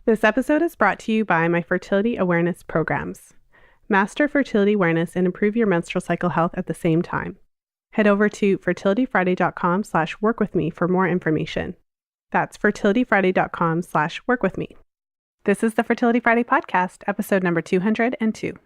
This episode is brought to you by my fertility awareness programs. Master fertility awareness and improve your menstrual cycle health at the same time. Head over to fertilityfriday.com/workwithme for more information. That's fertilityfriday.com/workwithme. This is the Fertility Friday podcast, episode number 202.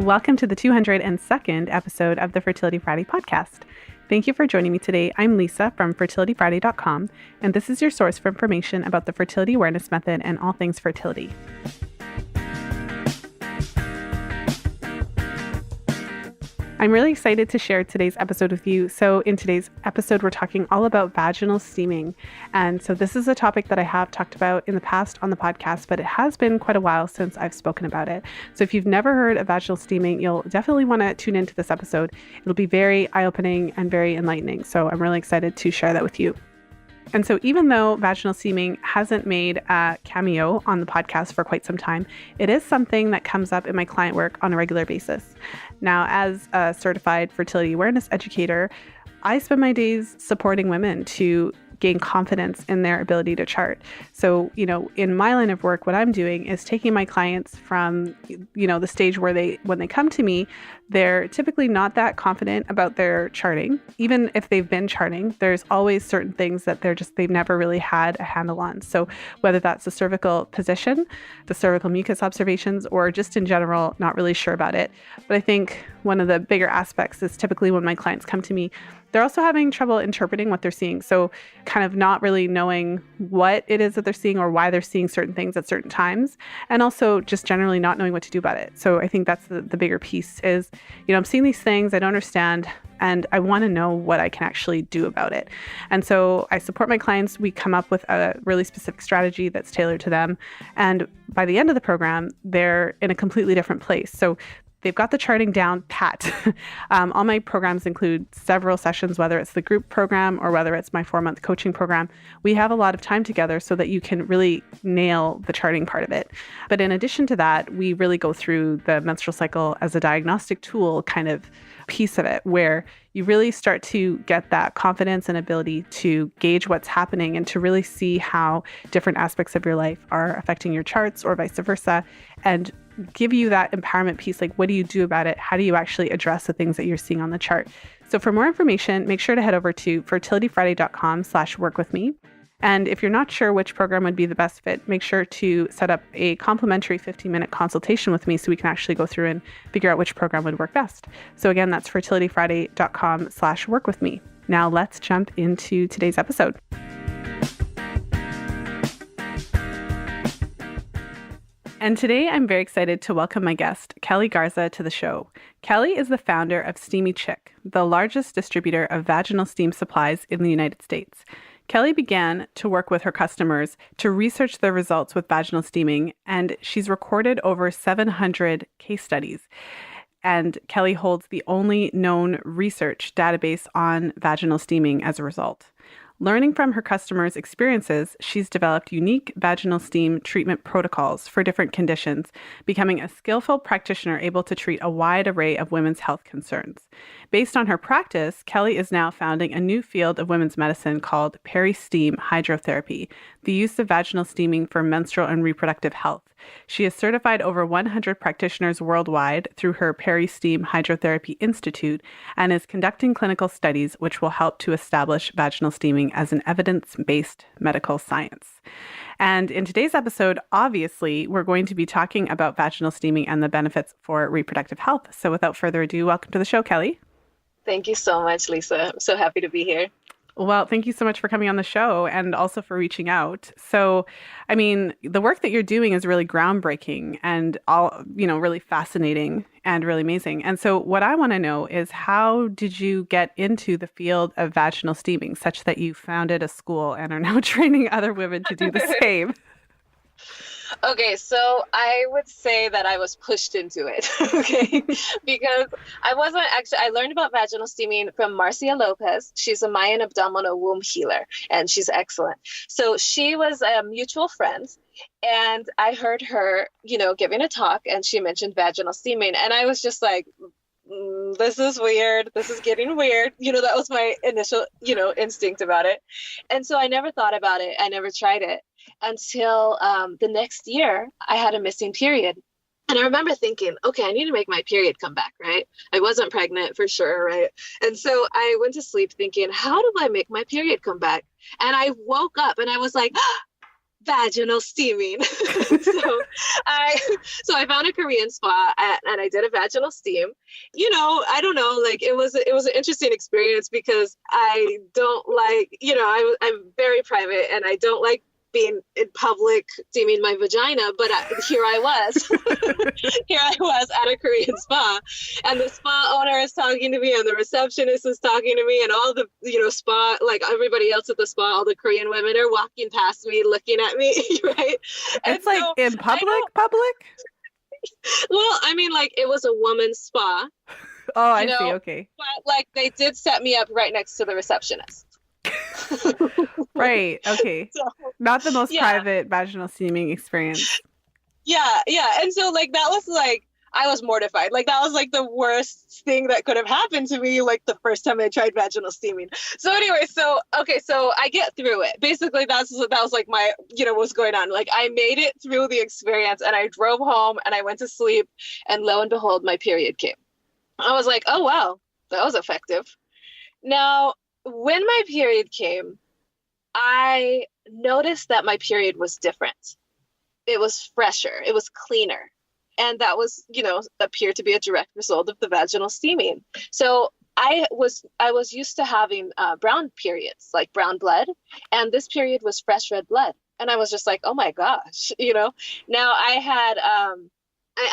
Welcome to the 202nd episode of the Fertility Friday podcast. Thank you for joining me today. I'm Lisa from fertilityfriday.com, and this is your source for information about the fertility awareness method and all things fertility. I'm really excited to share today's episode with you. So in today's episode, we're talking all about vaginal steaming. And so this is a topic that I have talked about in the past on the podcast, but it has been quite a while since I've spoken about it. So if you've never heard of vaginal steaming, you'll definitely want to tune into this episode. It'll be very eye-opening and very enlightening. So I'm really excited to share that with you. And so even though vaginal steaming hasn't made a cameo on the podcast for quite some time, it is something that comes up in my client work on a regular basis. Now, as a certified fertility awareness educator, I spend my days supporting women to gain confidence in their ability to chart. So, in my line of work, what I'm doing is taking my clients from, the stage where when they come to me, they're typically not that confident about their charting. Even if they've been charting, there's always certain things that they've never really had a handle on. So whether that's the cervical position, the cervical mucus observations, or just in general, not really sure about it. But I think one of the bigger aspects is typically when my clients come to me, they're also having trouble interpreting what they're seeing. So kind of not really knowing what it is that they're seeing or why they're seeing certain things at certain times. And also just generally not knowing what to do about it. So I think that's the bigger piece is, I'm seeing these things I don't understand and I want to know what I can actually do about it. And so I support my clients. We come up with a really specific strategy that's tailored to them. And by the end of the program, they're in a completely different place. So they've got the charting down pat. All my programs include several sessions, whether it's the group program or whether it's my 4-month coaching program. We have a lot of time together so that you can really nail the charting part of it. But in addition to that, we really go through the menstrual cycle as a diagnostic tool kind of piece of it, where you really start to get that confidence and ability to gauge what's happening and to really see how different aspects of your life are affecting your charts or vice versa, and give you that empowerment piece. Like, what do you do about it? How do you actually address the things that you're seeing on the chart? So for more information, make sure to head over to fertilityfriday.com/workwithme. And if you're not sure which program would be the best fit, make sure to set up a complimentary 15-minute consultation with me so we can actually go through and figure out which program would work best. So again, that's fertilityfriday.com/workwithme. Now let's jump into today's episode. And today I'm very excited to welcome my guest, Keli Garza, to the show. Keli is the founder of Steamy Chick, the largest distributor of vaginal steam supplies in the United States. Keli began to work with her customers to research their results with vaginal steaming, and she's recorded over 700 case studies. And Keli holds the only known research database on vaginal steaming as a result. Learning from her customers' experiences, she's developed unique vaginal steam treatment protocols for different conditions, becoming a skillful practitioner able to treat a wide array of women's health concerns. Based on her practice, Keli is now founding a new field of women's medicine called Peristeam Hydrotherapy, the use of vaginal steaming for menstrual and reproductive health. She has certified over 100 practitioners worldwide through her Peristeam Hydrotherapy Institute and is conducting clinical studies which will help to establish vaginal steaming as an evidence-based medical science. And in today's episode, obviously, we're going to be talking about vaginal steaming and the benefits for reproductive health. So without further ado, welcome to the show, Keli. Thank you so much, Lisa. I'm so happy to be here. Well, thank you so much for coming on the show and also for reaching out. So, I mean, the work that you're doing is really groundbreaking and really fascinating and really amazing. And so what I want to know is, how did you get into the field of vaginal steaming such that you founded a school and are now training other women to do the same? Okay, so I would say that I was pushed into it, okay? Because I learned about vaginal steaming from Marcia Lopez. She's a Mayan abdominal womb healer, and she's excellent. So she was a mutual friend, and I heard her, giving a talk, and she mentioned vaginal steaming, and I was just like, this is weird. This is getting weird. That was my initial, instinct about it. And so I never thought about it. I never tried it until the next year I had a missing period. And I remember thinking, okay, I need to make my period come back, right? I wasn't pregnant for sure, right? And so I went to sleep thinking, how do I make my period come back? And I woke up and I was like, vaginal steaming. so I found a Korean spa and I did a vaginal steam. I don't know, like it was an interesting experience because I don't like, I'm very private and I don't like being in public steaming my vagina, but here I was at a Korean spa, and the spa owner is talking to me and the receptionist is talking to me, and all the spa, like everybody else at the spa, all the Korean women are walking past me looking at me, right? It's like in public? Well, I mean, like it was a woman's spa. Oh, I see. Okay. But like they did set me up right next to the receptionist. Right. Okay. So, not the most private vaginal steaming experience. Yeah. And so like that was like, I was mortified. Like that was like the worst thing that could have happened to me, like the first time I tried vaginal steaming. So anyway, so I get through it. Basically that was like my, what's going on. Like I made it through the experience and I drove home and I went to sleep, and lo and behold, my period came. I was like, oh wow, that was effective. Now, when my period came, I noticed that my period was different. It was fresher. It was cleaner. And that was, appeared to be a direct result of the vaginal steaming. So I was used to having brown periods, like brown blood. And this period was fresh red blood. And I was just like, oh my gosh, Now I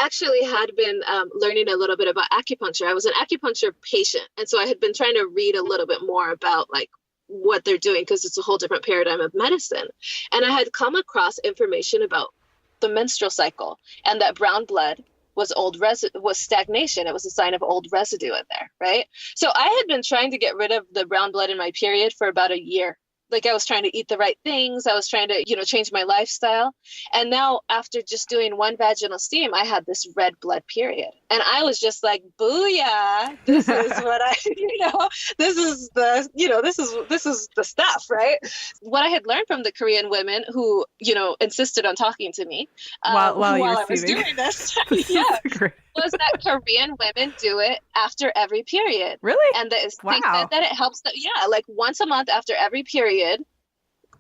actually had been learning a little bit about acupuncture. I was an acupuncture patient. And so I had been trying to read a little bit more about like what they're doing, because it's a whole different paradigm of medicine. And I had come across information about the menstrual cycle, and that brown blood was was stagnation. It was a sign of old residue in there, right? So I had been trying to get rid of the brown blood in my period for about a year. Like I was trying to eat the right things. I was trying to, change my lifestyle. And now after just doing one vaginal steam, I had this red blood period. And I was just like, booyah, this is what this is the stuff, right? What I had learned from the Korean women who, insisted on talking to me while I was doing this, was that Korean women do it after every period. Really? And they think that it helps them. Yeah, like once a month after every period,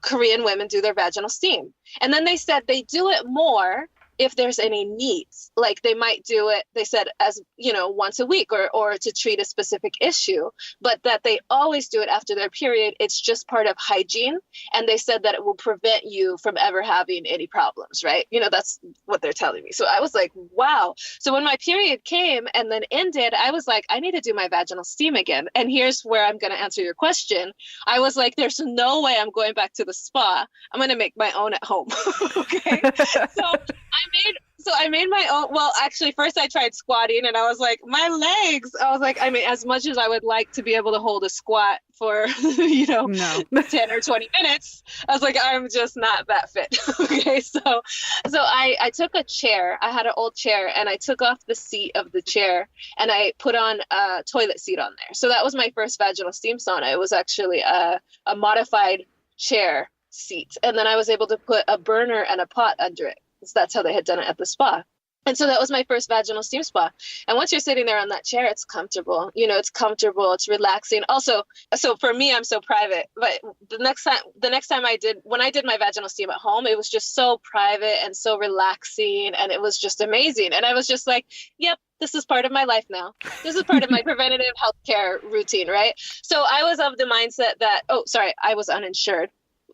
Korean women do their vaginal steam. And then they said they do it more if there's any needs. Like they might do it, they said, as, once a week or to treat a specific issue, but that they always do it after their period. It's just part of hygiene. And they said that it will prevent you from ever having any problems, right? That's what they're telling me. So I was like, wow. So when my period came and then ended, I was like, I need to do my vaginal steam again. And here's where I'm going to answer your question. I was like, there's no way I'm going back to the spa. I'm going to make my own at home. Okay. So I made my own. Well, actually, first I tried squatting, and I was like, my legs. I was like, as much as I would like to be able to hold a squat for, 10 or 20 minutes, I was like, I'm just not that fit. Okay. So I took a chair. I had an old chair, and I took off the seat of the chair, and I put on a toilet seat on there. So that was my first vaginal steam sauna. It was actually a modified chair seat. And then I was able to put a burner and a pot under it. So that's how they had done it at the spa. And so that was my first vaginal steam spa. And once you're sitting there on that chair, it's comfortable. It's comfortable. It's relaxing. Also, so for me, I'm so private. But the next time when I did my vaginal steam at home, it was just so private and so relaxing. And it was just amazing. And I was just like, yep, this is part of my life now. This is part of my preventative healthcare routine, right? So I was of the mindset that, I was uninsured.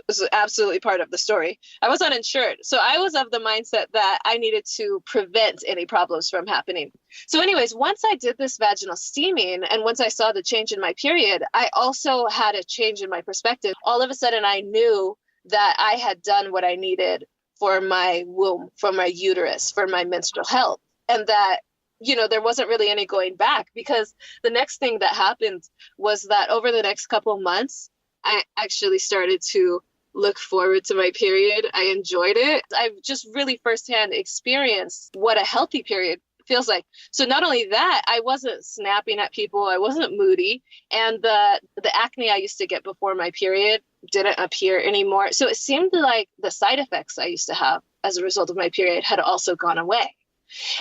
Was absolutely part of the story. I was uninsured. So I was of the mindset that I needed to prevent any problems from happening. So anyways, once I did this vaginal steaming and once I saw the change in my period, I also had a change in my perspective. All of a sudden, I knew that I had done what I needed for my womb, for my uterus, for my menstrual health. And that, there wasn't really any going back, because the next thing that happened was that over the next couple of months, I actually started to look forward to my period. I enjoyed it. I've just really firsthand experienced what a healthy period feels like. So not only that, I wasn't snapping at people. I wasn't moody. And the acne I used to get before my period didn't appear anymore. So it seemed like the side effects I used to have as a result of my period had also gone away.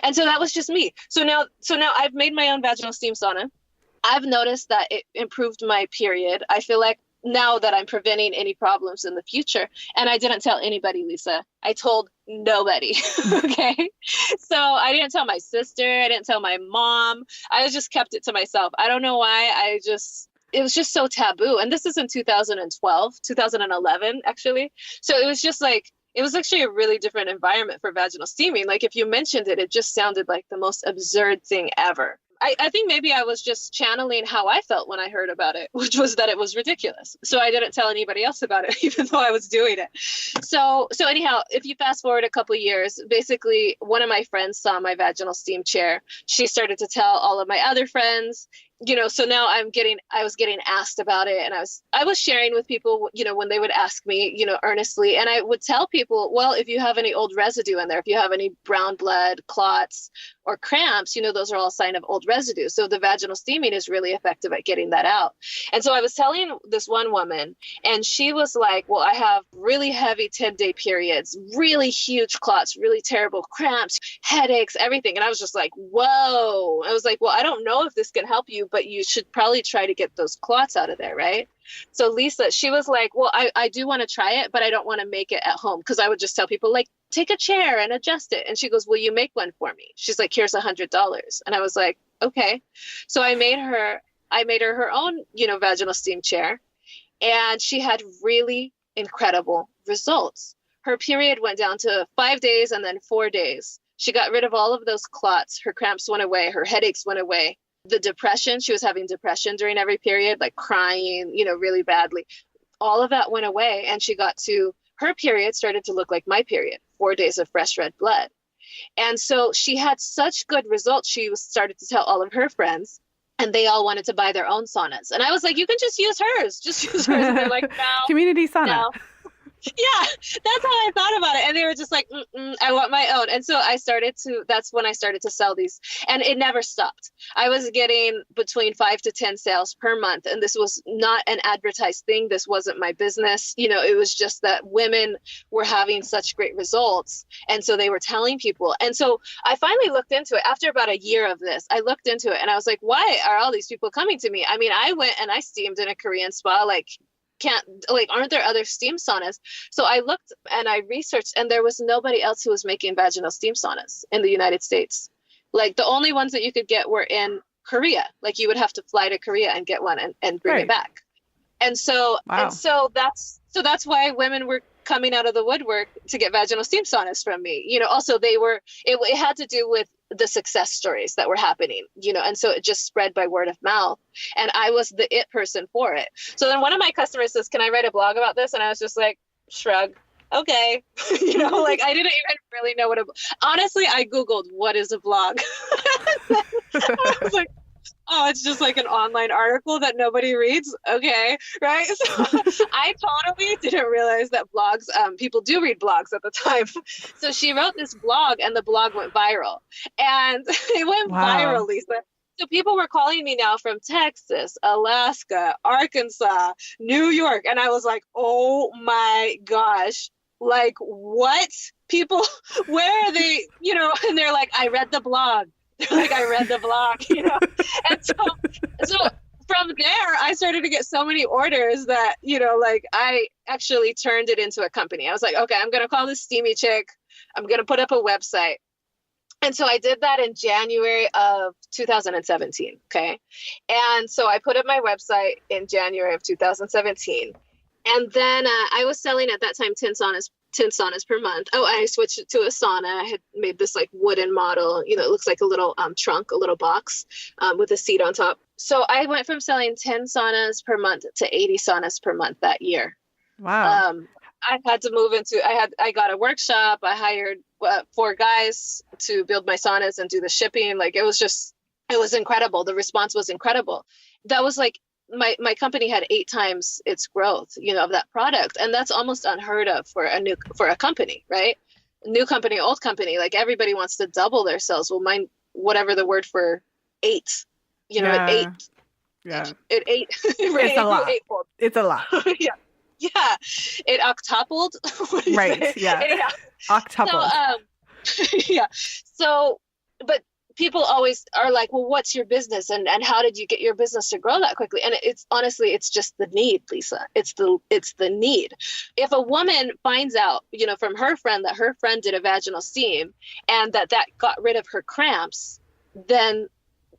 And so that was just me. So now I've made my own vaginal steam sauna. I've noticed that it improved my period. I feel like now that I'm preventing any problems in the future. And I didn't tell anybody, Lisa. I told nobody. Okay. So I didn't tell my sister. I didn't tell my mom. I just kept it to myself. I don't know why. It was just so taboo. And this is in 2011, actually. So it was just like, it was actually a really different environment for vaginal steaming. Like if you mentioned it, it just sounded like the most absurd thing ever. I think maybe I was just channeling how I felt when I heard about it, which was that it was ridiculous. So I didn't tell anybody else about it, even though I was doing it. So anyhow, if you fast forward a couple of years, basically one of my friends saw my vaginal steam chair. She started to tell all of my other friends, so now I was getting asked about it. And I was sharing with people, when they would ask me, earnestly, and I would tell people, well, if you have any old residue in there, if you have any brown blood, clots, or cramps, those are all a sign of old residue. So the vaginal steaming is really effective at getting that out. And so I was telling this one woman, and she was like, well, I have really heavy 10-day periods, really huge clots, really terrible cramps, headaches, everything. And I was just like, whoa. I was like, well, I don't know if this can help you, but you should probably try to get those clots out of there, right? So Lisa, she was like, well, I do want to try it, but I don't want to make it at home. Because I would just tell people, like, take a chair and adjust it. And she goes, will you make one for me? She's like, here's $100. And I was like, okay. So I made her her own, vaginal steam chair. And she had really incredible results. Her period went down to 5 days and then 4 days. She got rid of all of those clots. Her cramps went away. Her headaches went away. The depression, she was having depression during every period, like crying, really badly. All of that went away. And her period started to look like my period, 4 days of fresh red blood. And so she had such good results. She started to tell all of her friends, and they all wanted to buy their own saunas. And I was like, you can just use hers. Just use hers. And they're like, no. Community sauna. No. Yeah, that's how I thought about it. And they were just like, I want my own. And so that's when I started to sell these. And it never stopped. I was getting between 5 to 10 sales per month. And this was not an advertised thing. This wasn't my business. It was just that women were having such great results. And so they were telling people. And so I finally looked into it. After about a year of this, I looked into it and I was like, why are all these people coming to me? I mean, I went and I steamed in a Korean spa, aren't there other steam saunas? So I looked and I researched, and there was nobody else who was making vaginal steam saunas in the United States. Like the only ones that you could get were in Korea. Like you would have to fly to Korea and get one and bring it back. And so, that's why women were coming out of the woodwork to get vaginal steam saunas from me. Also it had to do with the success stories that were happening, and so it just spread by word of mouth. And I was the it person for it. So then one of my customers says, can I write a blog about this? And I was just like, shrug. Okay. I didn't even really know honestly, I Googled, what is a blog? I was like, oh, it's just like an online article that nobody reads. Okay. Right. So I totally didn't realize that blogs, people do read blogs at the time. So she wrote this blog and the blog went viral, and it went viral, Lisa. So people were calling me now from Texas, Alaska, Arkansas, New York. And I was like, oh my gosh, like what? People, where are they, and they're like, I read the blog. They're like, I read the blog, And so from there, I started to get so many orders that, I actually turned it into a company. I was like, okay, I'm going to call this Steamy Chick. I'm going to put up a website. And so I did that in January of 2017. Okay. And so I put up my website in January of 2017. And then I was selling at that time 10 saunas per month. Oh, I switched it to a sauna. I had made this like wooden model, it looks like a little trunk, a little box with a seat on top. So I went from selling 10 saunas per month to 80 saunas per month that year. Wow. I had to move I got a workshop. I hired 4 guys to build my saunas and do the shipping. Like it was incredible. The response was incredible. That was like, my company had 8 times its growth, of that product. And that's almost unheard of for a company, right? New company, old company, like everybody wants to double their sales. Well, whatever the word for ate, it ate. Yeah. It ate. Right? It's a lot. Eightfold. It's a lot. Yeah. Yeah. It octupled. What do you Right. say? Yeah. Octupled. So, yeah. So, but people always are like, well, what's your business? And how did you get your business to grow that quickly? And it's honestly, it's just the need, Lisa. It's the need. If a woman finds out, from her friend that her friend did a vaginal steam and that got rid of her cramps, then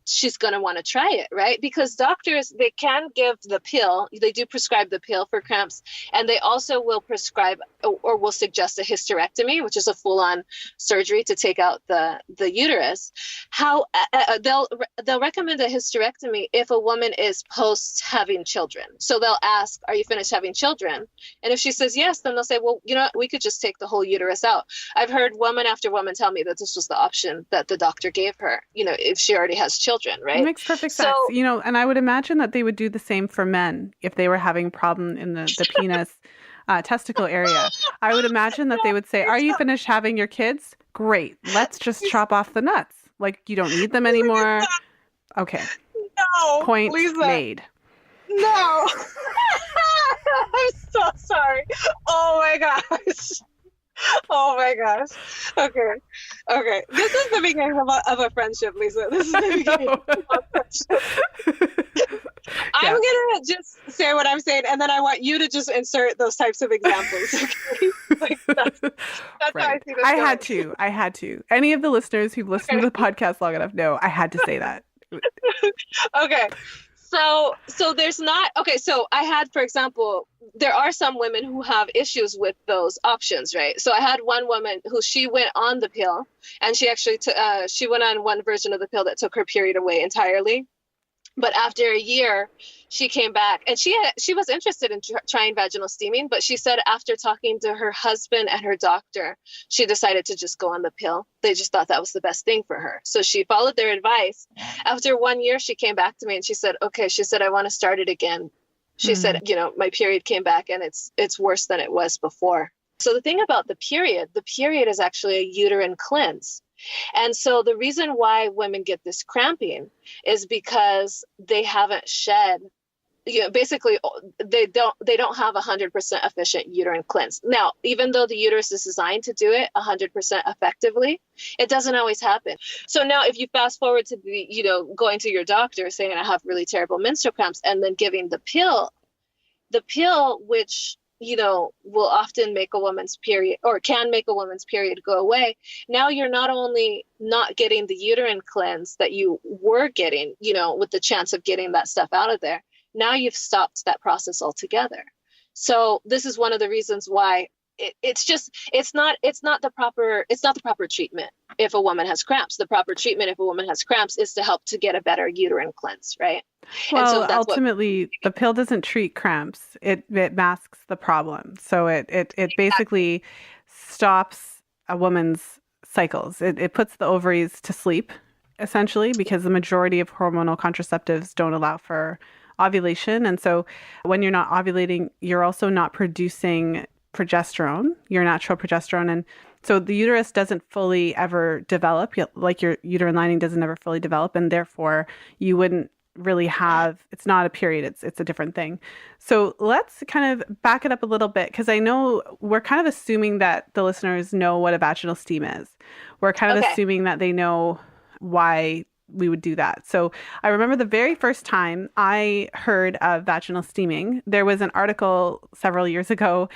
she's going to want to try it, right? Because doctors, they can give the pill. They do prescribe the pill for cramps, and they also will prescribe or will suggest a hysterectomy, which is a full-on surgery to take out the uterus. They'll recommend a hysterectomy if a woman is post having children. So they'll ask, are you finished having children? And if she says yes, then they'll say, well, we could just take the whole uterus out. I've heard woman after woman tell me that this was the option that the doctor gave her, if she already has children. Right? It makes perfect sense. And I would imagine that they would do the same for men if they were having a problem in the penis testicle area. I would imagine that they would say, are you finished having your kids? Great. Let's just chop off the nuts. Like, you don't need them anymore. Okay. No. Point Lisa. made. No. I'm so sorry. Oh my gosh. Oh my gosh. Okay. This is the beginning of a friendship, Lisa. This is the beginning of a friendship. I'm going to just say what I'm saying, and then I want you to just insert those types of examples. Okay? Like that's right. how I see this. I had to. Any of the listeners who've listened to the podcast long enough know I had to say that. Okay. So there's not, so I had, for example, there are some women who have issues with those options, right? So I had one woman who she went on the pill, and she actually, she went on one version of the pill that took her period away entirely. But after a year, she came back, and she was interested in trying vaginal steaming, but she said after talking to her husband and her doctor, she decided to just go on the pill. They just thought that was the best thing for her. So she followed their advice. After 1 year, she came back to me and she said, okay, I want to start it again. She said, my period came back and it's worse than it was before. So the thing about the period is actually a uterine cleanse. And so the reason why women get this cramping is because they haven't shed, basically they don't have 100% efficient uterine cleanse. Now, even though the uterus is designed to do it 100% effectively, it doesn't always happen. So now if you fast forward to going to your doctor saying I have really terrible menstrual cramps, and then giving the pill, which will often make a woman's period, or can make a woman's period go away. Now you're not only not getting the uterine cleanse that you were getting, with the chance of getting that stuff out of there. Now you've stopped that process altogether. So this is one of the reasons why it's not the proper treatment if a woman has cramps. The proper treatment if a woman has cramps is to help to get a better uterine cleanse, right? Well, and so ultimately, the pill doesn't treat cramps. It masks the problem. So it basically stops a woman's cycles. It puts the ovaries to sleep, essentially, because the majority of hormonal contraceptives don't allow for ovulation. And so when you're not ovulating, you're also not producing progesterone, your natural progesterone. And so the uterus doesn't fully ever develop, like your uterine lining doesn't ever fully develop. And therefore, you wouldn't really have, it's not a period, it's a different thing. So let's kind of back it up a little bit, because I know we're kind of assuming that the listeners know what a vaginal steam is. We're kind of assuming that they know why we would do that. So I remember the very first time I heard of vaginal steaming, there was an article several years ago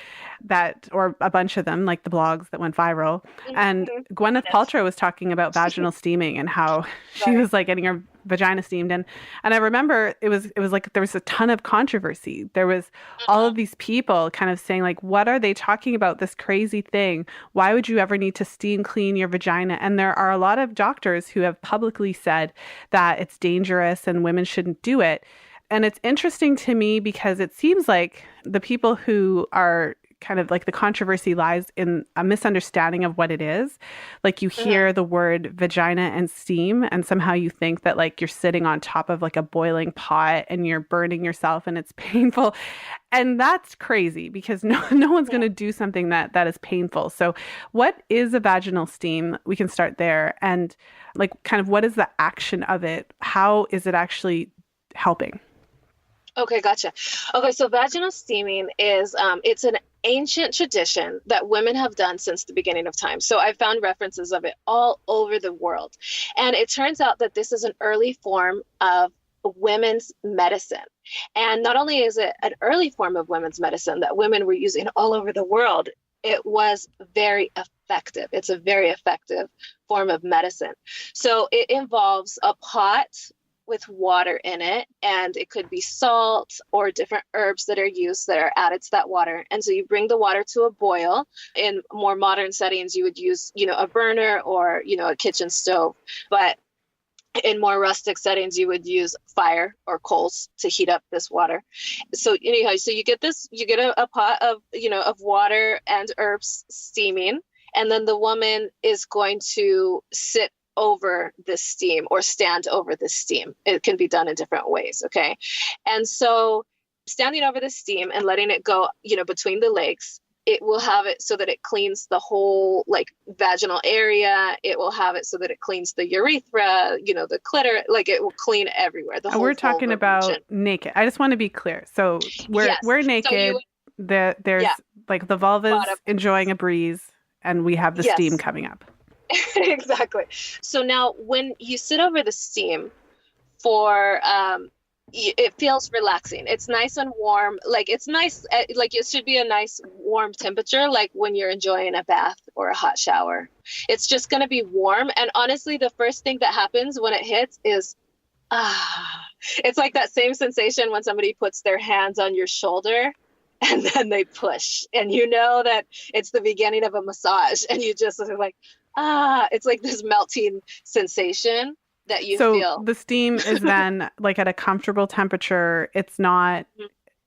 or a bunch of them, like the blogs that went viral. And Gwyneth Paltrow was talking about vaginal steaming and how she was like getting her vagina steamed. And I remember it was like there was a ton of controversy. There was all of these people kind of saying like, what are they talking about, this crazy thing? Why would you ever need to steam clean your vagina? And there are a lot of doctors who have publicly said that it's dangerous and women shouldn't do it. And it's interesting to me because it seems like the people who are kind of like the controversy lies in a misunderstanding of what it is. Like you hear the word vagina and steam, and somehow you think that like you're sitting on top of like a boiling pot and you're burning yourself and it's painful. And that's crazy because no one's going to do something that is painful. So what is a vaginal steam? We can start there. And like kind of what is the action of it? How is it actually helping? Okay, gotcha. Okay, so vaginal steaming is it's an ancient tradition that women have done since the beginning of time. So I found references of it all over the world. And it turns out that this is an early form of women's medicine. And not only is it an early form of women's medicine that women were using all over the world, it was very effective. It's a very effective form of medicine. So it involves a pot with water in it, and it could be salt or different herbs that are used that are added to that water. And so you bring the water to a boil. In more modern settings, you would use, a burner or, a kitchen stove. But in more rustic settings, you would use fire or coals to heat up this water. So anyhow, so you get a pot of, of water and herbs steaming, and then the woman is going to sit over the steam or stand over the steam. It can be done in different ways. Okay. And so standing over the steam and letting it go, between the legs, it will have it so that it cleans the whole vaginal area. It will have it so that it cleans the urethra, the clitoris, it will clean everywhere. We're talking about naked. I just want to be clear. So we're naked. There's the vulva's enjoying a breeze and we have the steam coming up. Exactly. So now when you sit over the steam for, it feels relaxing. It's nice and warm. It's nice. It should be a nice warm temperature, like when you're enjoying a bath or a hot shower. It's just going to be warm. And honestly, the first thing that happens when it hits is, it's like that same sensation when somebody puts their hands on your shoulder and then they push, and that it's the beginning of a massage, and you just are like, it's like this melting sensation that you feel. So the steam is then at a comfortable temperature. It's not,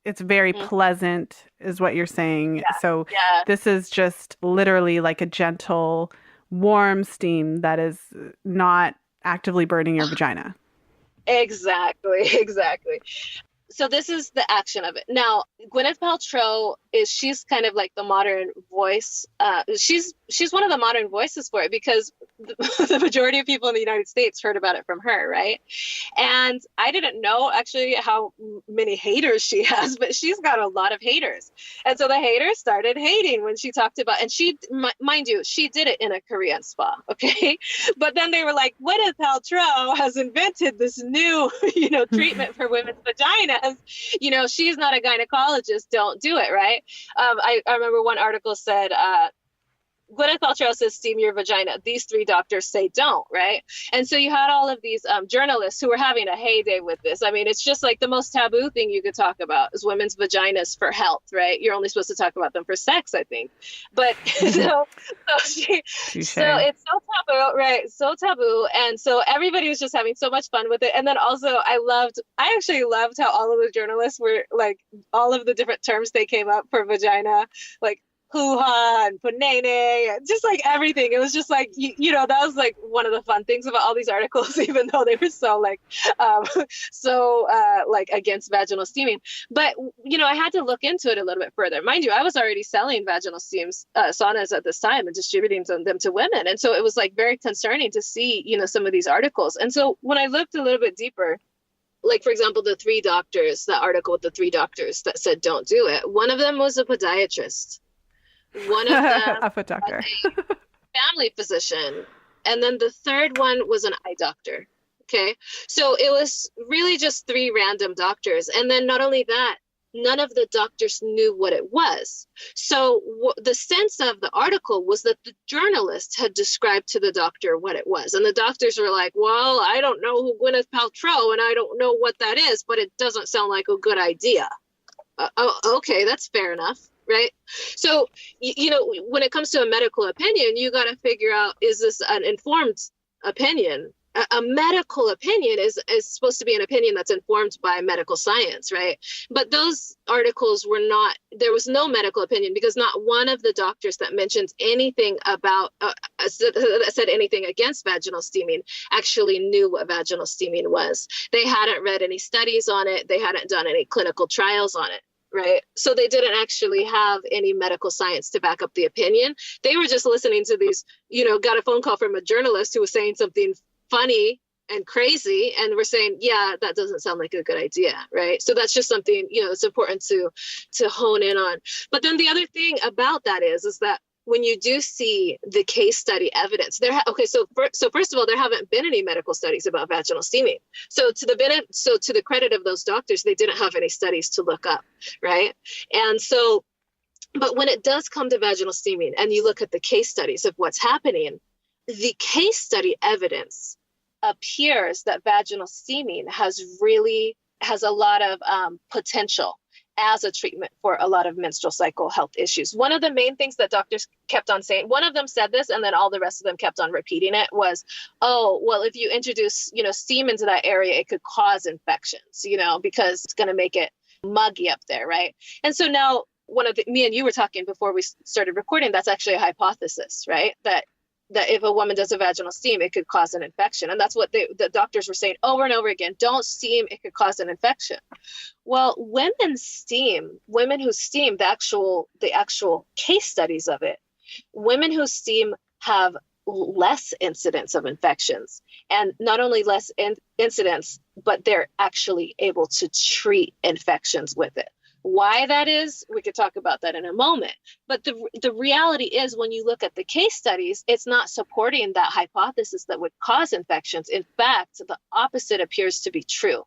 it's very pleasant is what you're saying. Yeah. So this is just literally like a gentle, warm steam that is not actively burning your vagina. Exactly. So this is the action of it. Now, Gwyneth Paltrow she's kind of like the modern voice. She's one of the modern voices for it because the majority of people in the United States heard about it from her, right? And I didn't know actually how many haters she has, but she's got a lot of haters. And so the haters started hating when she talked about, and she, mind you, she did it in a Korean spa, okay? But then they were like, Gwyneth Paltrow has invented this new, treatment for women's vaginas. She's not a gynecologist. Don't do it, right? I remember one article said, Gwyneth Paltrow says steam your vagina. These three doctors say don't, right? And so you had all of these journalists who were having a heyday with this. I mean, it's just like the most taboo thing you could talk about is women's vaginas for health, right? You're only supposed to talk about them for sex, I think. But so it's so taboo, right? So taboo. And so everybody was just having so much fun with it. And then also I actually loved how all of the journalists were all of the different terms they came up for vagina, hoo-ha and punene, just everything. It was just that was one of the fun things about all these articles, even though they were so against vaginal steaming. But I had to look into it a little bit further. Mind you, I was already selling vaginal steams saunas at this time and distributing them to women, and so it was very concerning to see some of these articles. And so when I looked a little bit deeper, for example, the article with the three doctors that said don't do it, one of them was a podiatrist. One of them a foot doctor, a family physician, and then the third one was an eye doctor. Okay, so it was really just three random doctors, and then not only that, none of the doctors knew what it was. So the sense of the article was that the journalist had described to the doctor what it was, and the doctors were like, "Well, I don't know who Gwyneth Paltrow, and I don't know what that is, but it doesn't sound like a good idea." Okay, that's fair enough. Right. So, when it comes to a medical opinion, you got to figure out, is this an informed opinion? A medical opinion is supposed to be an opinion that's informed by medical science. Right. But those articles were not, there was no medical opinion because not one of the doctors that mentioned anything about, said anything against vaginal steaming actually knew what vaginal steaming was. They hadn't read any studies on it. They hadn't done any clinical trials on it. right? So they didn't actually have any medical science to back up the opinion. They were just listening to these, got a phone call from a journalist who was saying something funny and crazy, and we're saying, yeah, that doesn't sound like a good idea, right? So that's just something, it's important to hone in on. But then the other thing about that is that when you do see the case study evidence, so first of all, there haven't been any medical studies about vaginal steaming. So to the credit of those doctors, they didn't have any studies to look up, right? And so, but when it does come to vaginal steaming and you look at the case studies of what's happening, the case study evidence appears that vaginal steaming has a lot of potential as a treatment for a lot of menstrual cycle health issues. One of the main things that doctors kept on saying, one of them said this, and then all the rest of them kept on repeating it, was, oh, well, if you introduce, steam into that area, it could cause infections, because it's going to make it muggy up there, right? And so now me and you were talking before we started recording, that's actually a hypothesis, right? That if a woman does a vaginal steam, it could cause an infection. And that's what the doctors were saying over and over again. Don't steam, it could cause an infection. Well, women who steam, the actual case studies of it, women who steam have less incidence of infections, and not only less incidence, but they're actually able to treat infections with it. Why that is, we could talk about that in a moment. But the reality is, when you look at the case studies, it's not supporting that hypothesis that would cause infections. In fact, the opposite appears to be true.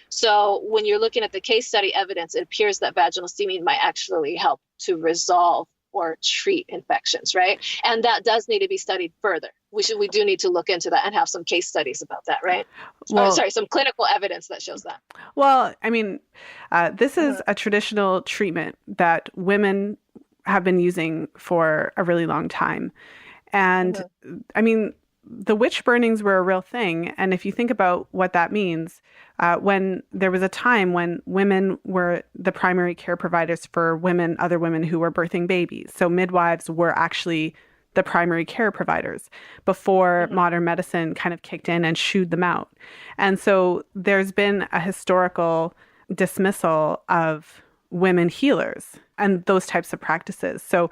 So when you're looking at the case study evidence, it appears that vaginal steaming might actually help to resolve or treat infections, right? And that does need to be studied further. We do need to look into that and have some case studies about that, right? Well, some clinical evidence that shows that. Well, I mean, this is a traditional treatment that women have been using for a really long time. And I mean, the witch burnings were a real thing. And if you think about what that means, when there was a time when women were the primary care providers for other women who were birthing babies. So midwives were actually the primary care providers before modern medicine kind of kicked in and shooed them out. And so there's been a historical dismissal of women healers and those types of practices. So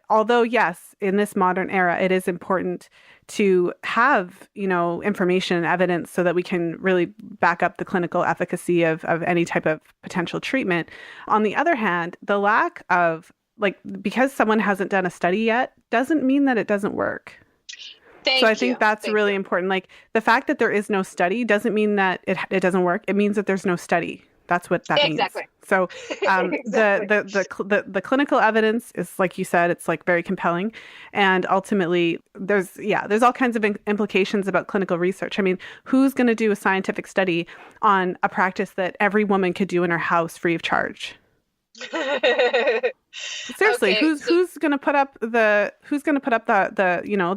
although, yes, in this modern era, it is important to have, information and evidence so that we can really back up the clinical efficacy of any type of potential treatment. On the other hand, the lack of, because someone hasn't done a study yet doesn't mean that it doesn't work. I think that's really important. The fact that there is no study doesn't mean that it doesn't work. It means that there's no study. That's what that means. Exactly. So the clinical evidence is, like you said, it's very compelling. And ultimately, there's all kinds of implications about clinical research. I mean, who's going to do a scientific study on a practice that every woman could do in her house free of charge? Seriously, who's going to put up the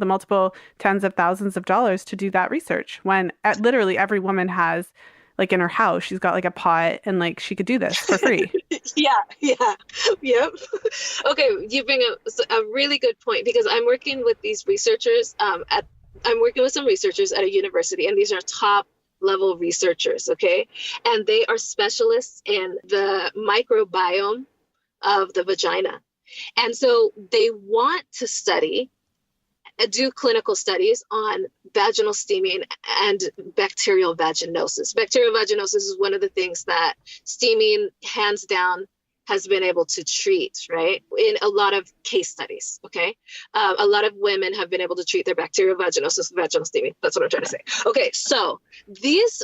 multiple tens of thousands of dollars to do that research when literally every woman has, in her house, she's got a pot and she could do this for free. Yep. Okay, you bring up a really good point, because I'm working with these researchers I'm working with some researchers at a university, and these are top level researchers, okay? And they are specialists in the microbiome of the vagina. And so they want to do clinical studies on vaginal steaming and bacterial vaginosis. Bacterial vaginosis is one of the things that steaming, hands down, has been able to treat, right? In a lot of case studies, okay? A lot of women have been able to treat their bacterial vaginosis with vaginal steaming. That's what I'm trying to say. Okay, so these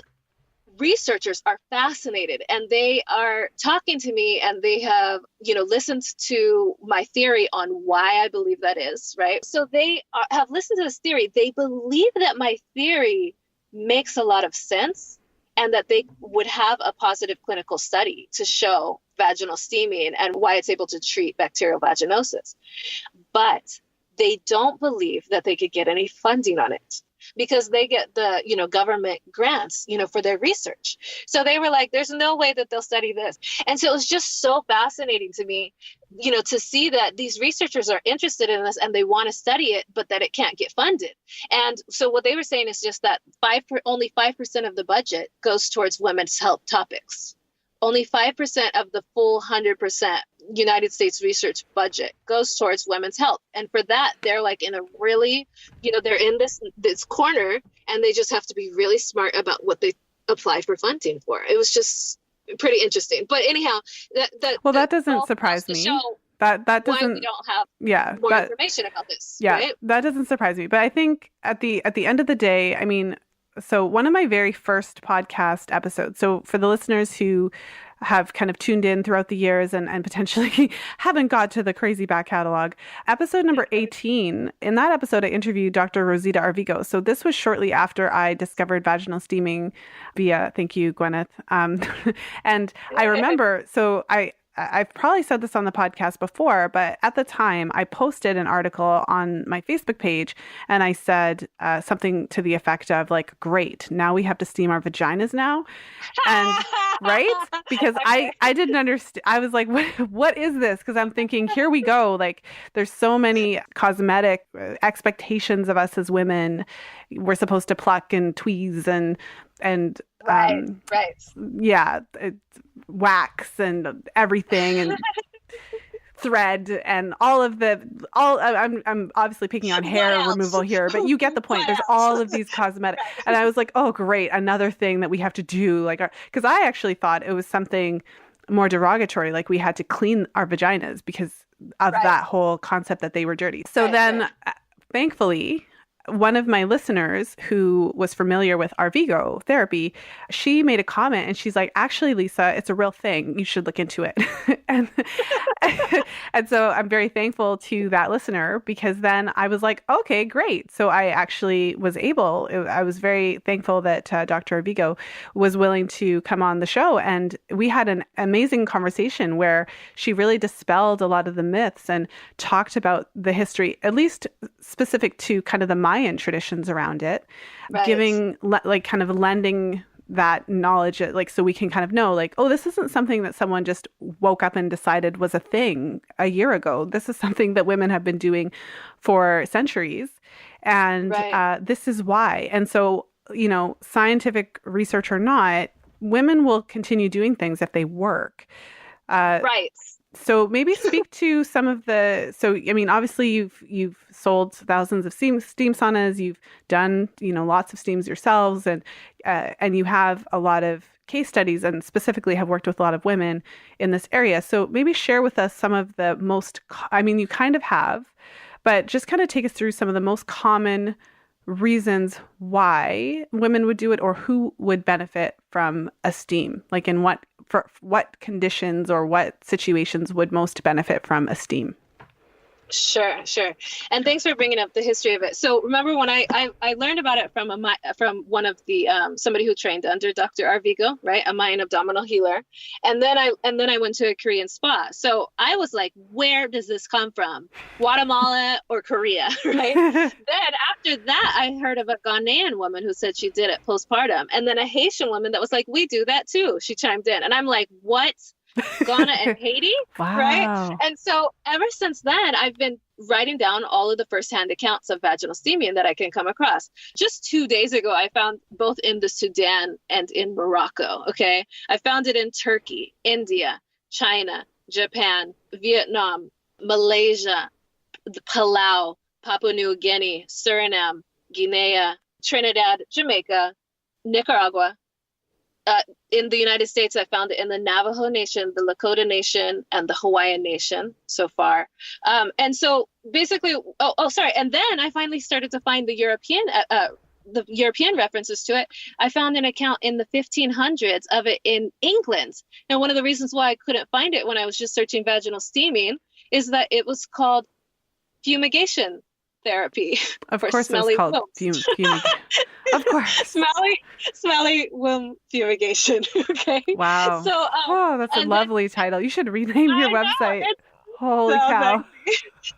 researchers are fascinated, and they are talking to me, and they have, listened to my theory on why I believe that is, right? So they have listened to this theory. They believe that my theory makes a lot of sense, and that they would have a positive clinical study to show vaginal steaming and why it's able to treat bacterial vaginosis. But they don't believe that they could get any funding on it, because they get the, government grants, for their research. So they were like, there's no way that they'll study this. And so it was just so fascinating to me, to see that these researchers are interested in this and they want to study it, but that it can't get funded. And so what they were saying is just that only 5% of the budget goes towards women's health topics. only 5% of the full 100% United States research budget goes towards women's health. And for that, they're like in a really, they're in this corner, and they just have to be really smart about what they apply for funding for. It was just pretty interesting. But anyhow, that doesn't surprise me. That doesn't, why we don't have more information about this. Yeah, right? That doesn't surprise me. But I think at the end of the day, I mean, so one of my very first podcast episodes, so for the listeners who have kind of tuned in throughout the years and potentially haven't got to the crazy back catalog, episode number 18, in that episode, I interviewed Dr. Rosita Arvigo. So this was shortly after I discovered vaginal steaming via, thank you, Gwyneth. And I remember, so I've probably said this on the podcast before, but at the time I posted an article on my Facebook page, and I said something to the effect of like, great, now we have to steam our vaginas now. And right? Because I didn't understand. I was like, what is this? Because I'm thinking, here we go. Like, there's so many cosmetic expectations of us as women. We're supposed to pluck and tweeze and right. Yeah, wax and everything and thread and I'm obviously picking on hair removal here, but you get the point. There's all of these cosmetic, and I was like, oh great, another thing that we have to do, like, because I actually thought it was something more derogatory, like we had to clean our vaginas because of that whole concept that they were dirty. So then thankfully, one of my listeners who was familiar with Arvigo therapy, she made a comment and she's like, actually, Lisa, it's a real thing. You should look into it. and so I'm very thankful to that listener, because then I was like, okay, great. So I actually I was very thankful that Dr. Arvigo was willing to come on the show. And we had an amazing conversation where she really dispelled a lot of the myths and talked about the history, at least specific to kind of the Mayan traditions around it, giving kind of lending that knowledge, like, so we can kind of know, like, oh, this isn't something that someone just woke up and decided was a thing a year ago. This is something that women have been doing for centuries, and this is why. And so, scientific research or not, women will continue doing things if they work. So maybe speak to some of obviously you've sold thousands of steam saunas, you've done, lots of steams yourselves, and you have a lot of case studies and specifically have worked with a lot of women in this area. So maybe share with us some of the most, you kind of have, but just kind of take us through some of the most common reasons why women would do it, or who would benefit from a steam, like for what conditions or what situations would most benefit from a steam. Sure. And thanks for bringing up the history of it. So remember when I learned about it from one of the somebody who trained under Dr. Arvigo, right? A Mayan abdominal healer. And then I went to a Korean spa. So I was like, where does this come from? Guatemala or Korea, right? Then after that, I heard of a Ghanaian woman who said she did it postpartum. And then a Haitian woman that was like, we do that too. She chimed in. And I'm like, what? Ghana and Haiti, right? And so ever since then, I've been writing down all of the firsthand accounts of vaginal steaming that I can come across. Just 2 days ago, I found both in the Sudan and in Morocco, okay? I found it in Turkey, India, China, Japan, Vietnam, Malaysia, Palau, Papua New Guinea, Suriname, Guinea, Trinidad, Jamaica, Nicaragua. In the United States, I found it in the Navajo Nation, the Lakota Nation, and the Hawaiian Nation so far. And so basically, sorry. And then I finally started to find the European references to it. I found an account in the 1500s of it in England. Now, one of the reasons why I couldn't find it when I was just searching vaginal steaming is that it was called fumigation therapy. Of course, it's called fumigation. Of course, smelly womb fumigation. Okay. Wow. So, that's a lovely title. You should rename your website. Holy cow!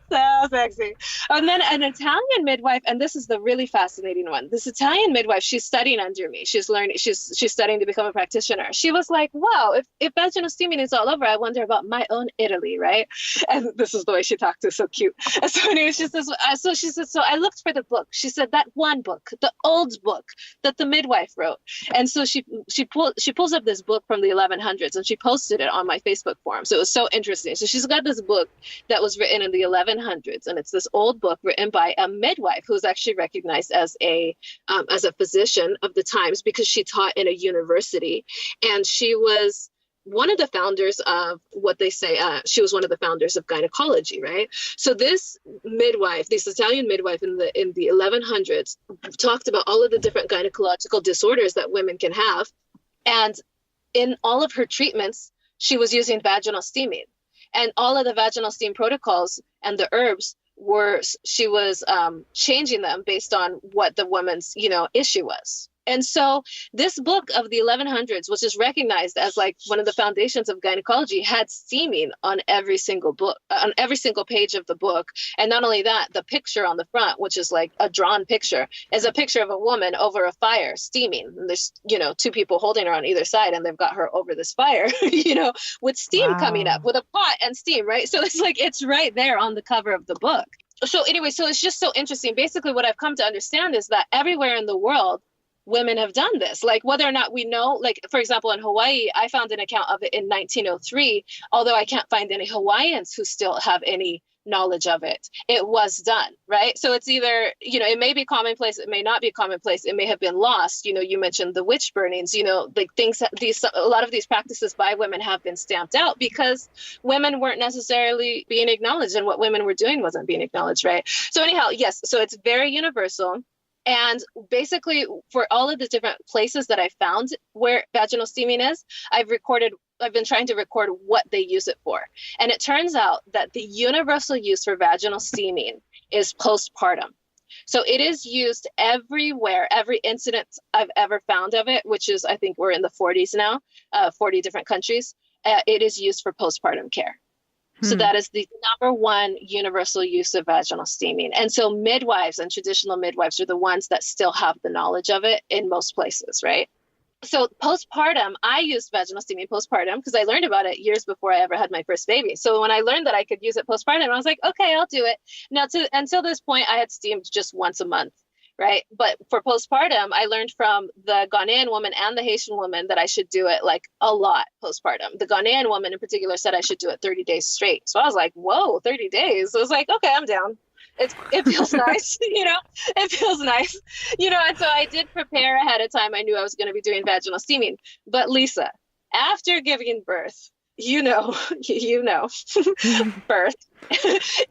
So sexy. And then an Italian midwife, and this is the really fascinating one. This Italian midwife, she's studying under me. She's learning, she's studying to become a practitioner. She was like, wow, if vaginal steaming is all over, I wonder about my own Italy, right? And this is the way she talked, to so cute. And so anyway, she says, so she said, so I looked for the book. She said that one book, the old book that the midwife wrote. And so she pulls up this book from the 1100s and she posted it on my Facebook forum. So it was so interesting. So she's got this book that was written in the 1100s, and it's this old book written by a midwife who's actually recognized as a physician of the times because she taught in a university, and she was one of the founders of what they say, she was one of the founders of gynecology, right? So this midwife, this Italian midwife in the 1100s, talked about all of the different gynecological disorders that women can have, and in all of her treatments, she was using vaginal steaming. And all of the vaginal steam protocols and the herbs she was changing them based on what the woman's, issue was. And so this book of the 1100s, which is recognized as like one of the foundations of gynecology, had steaming on every single book, on every single page of the book. And not only that, the picture on the front, which is like a drawn picture, is a picture of a woman over a fire steaming. And there's, two people holding her on either side, and they've got her over this fire, with steam coming up, with a pot and steam, right? So it's like, it's right there on the cover of the book. So anyway, so it's just so interesting. Basically, what I've come to understand is that everywhere in the world, women have done this, like whether or not we know, like, for example, in Hawaii, I found an account of it in 1903, although I can't find any Hawaiians who still have any knowledge of it. It was done, right? So it's either, it may be commonplace, it may not be commonplace, it may have been lost. You mentioned the witch burnings, like things, a lot of these practices by women have been stamped out because women weren't necessarily being acknowledged, and what women were doing wasn't being acknowledged, right? So anyhow, yes, so it's very universal. And basically, for all of the different places that I found where vaginal steaming is, I've been trying to record what they use it for. And it turns out that the universal use for vaginal steaming is postpartum. So it is used everywhere, every incident I've ever found of it, which is, I think we're in the 40s now, 40 different countries. It is used for postpartum care. So that is the number one universal use of vaginal steaming. And so midwives and traditional midwives are the ones that still have the knowledge of it in most places, right? So postpartum, I used vaginal steaming postpartum because I learned about it years before I ever had my first baby. So when I learned that I could use it postpartum, I was like, okay, I'll do it. Now, until this point, I had steamed just once a month. Right. But for postpartum, I learned from the Ghanaian woman and the Haitian woman that I should do it like a lot postpartum. The Ghanaian woman in particular said I should do it 30 days straight. So I was like, whoa, 30 days. So I was like, okay, I'm down. It feels nice, it feels nice, and so I did prepare ahead of time. I knew I was going to be doing vaginal steaming. But Lisa, after giving birth, birth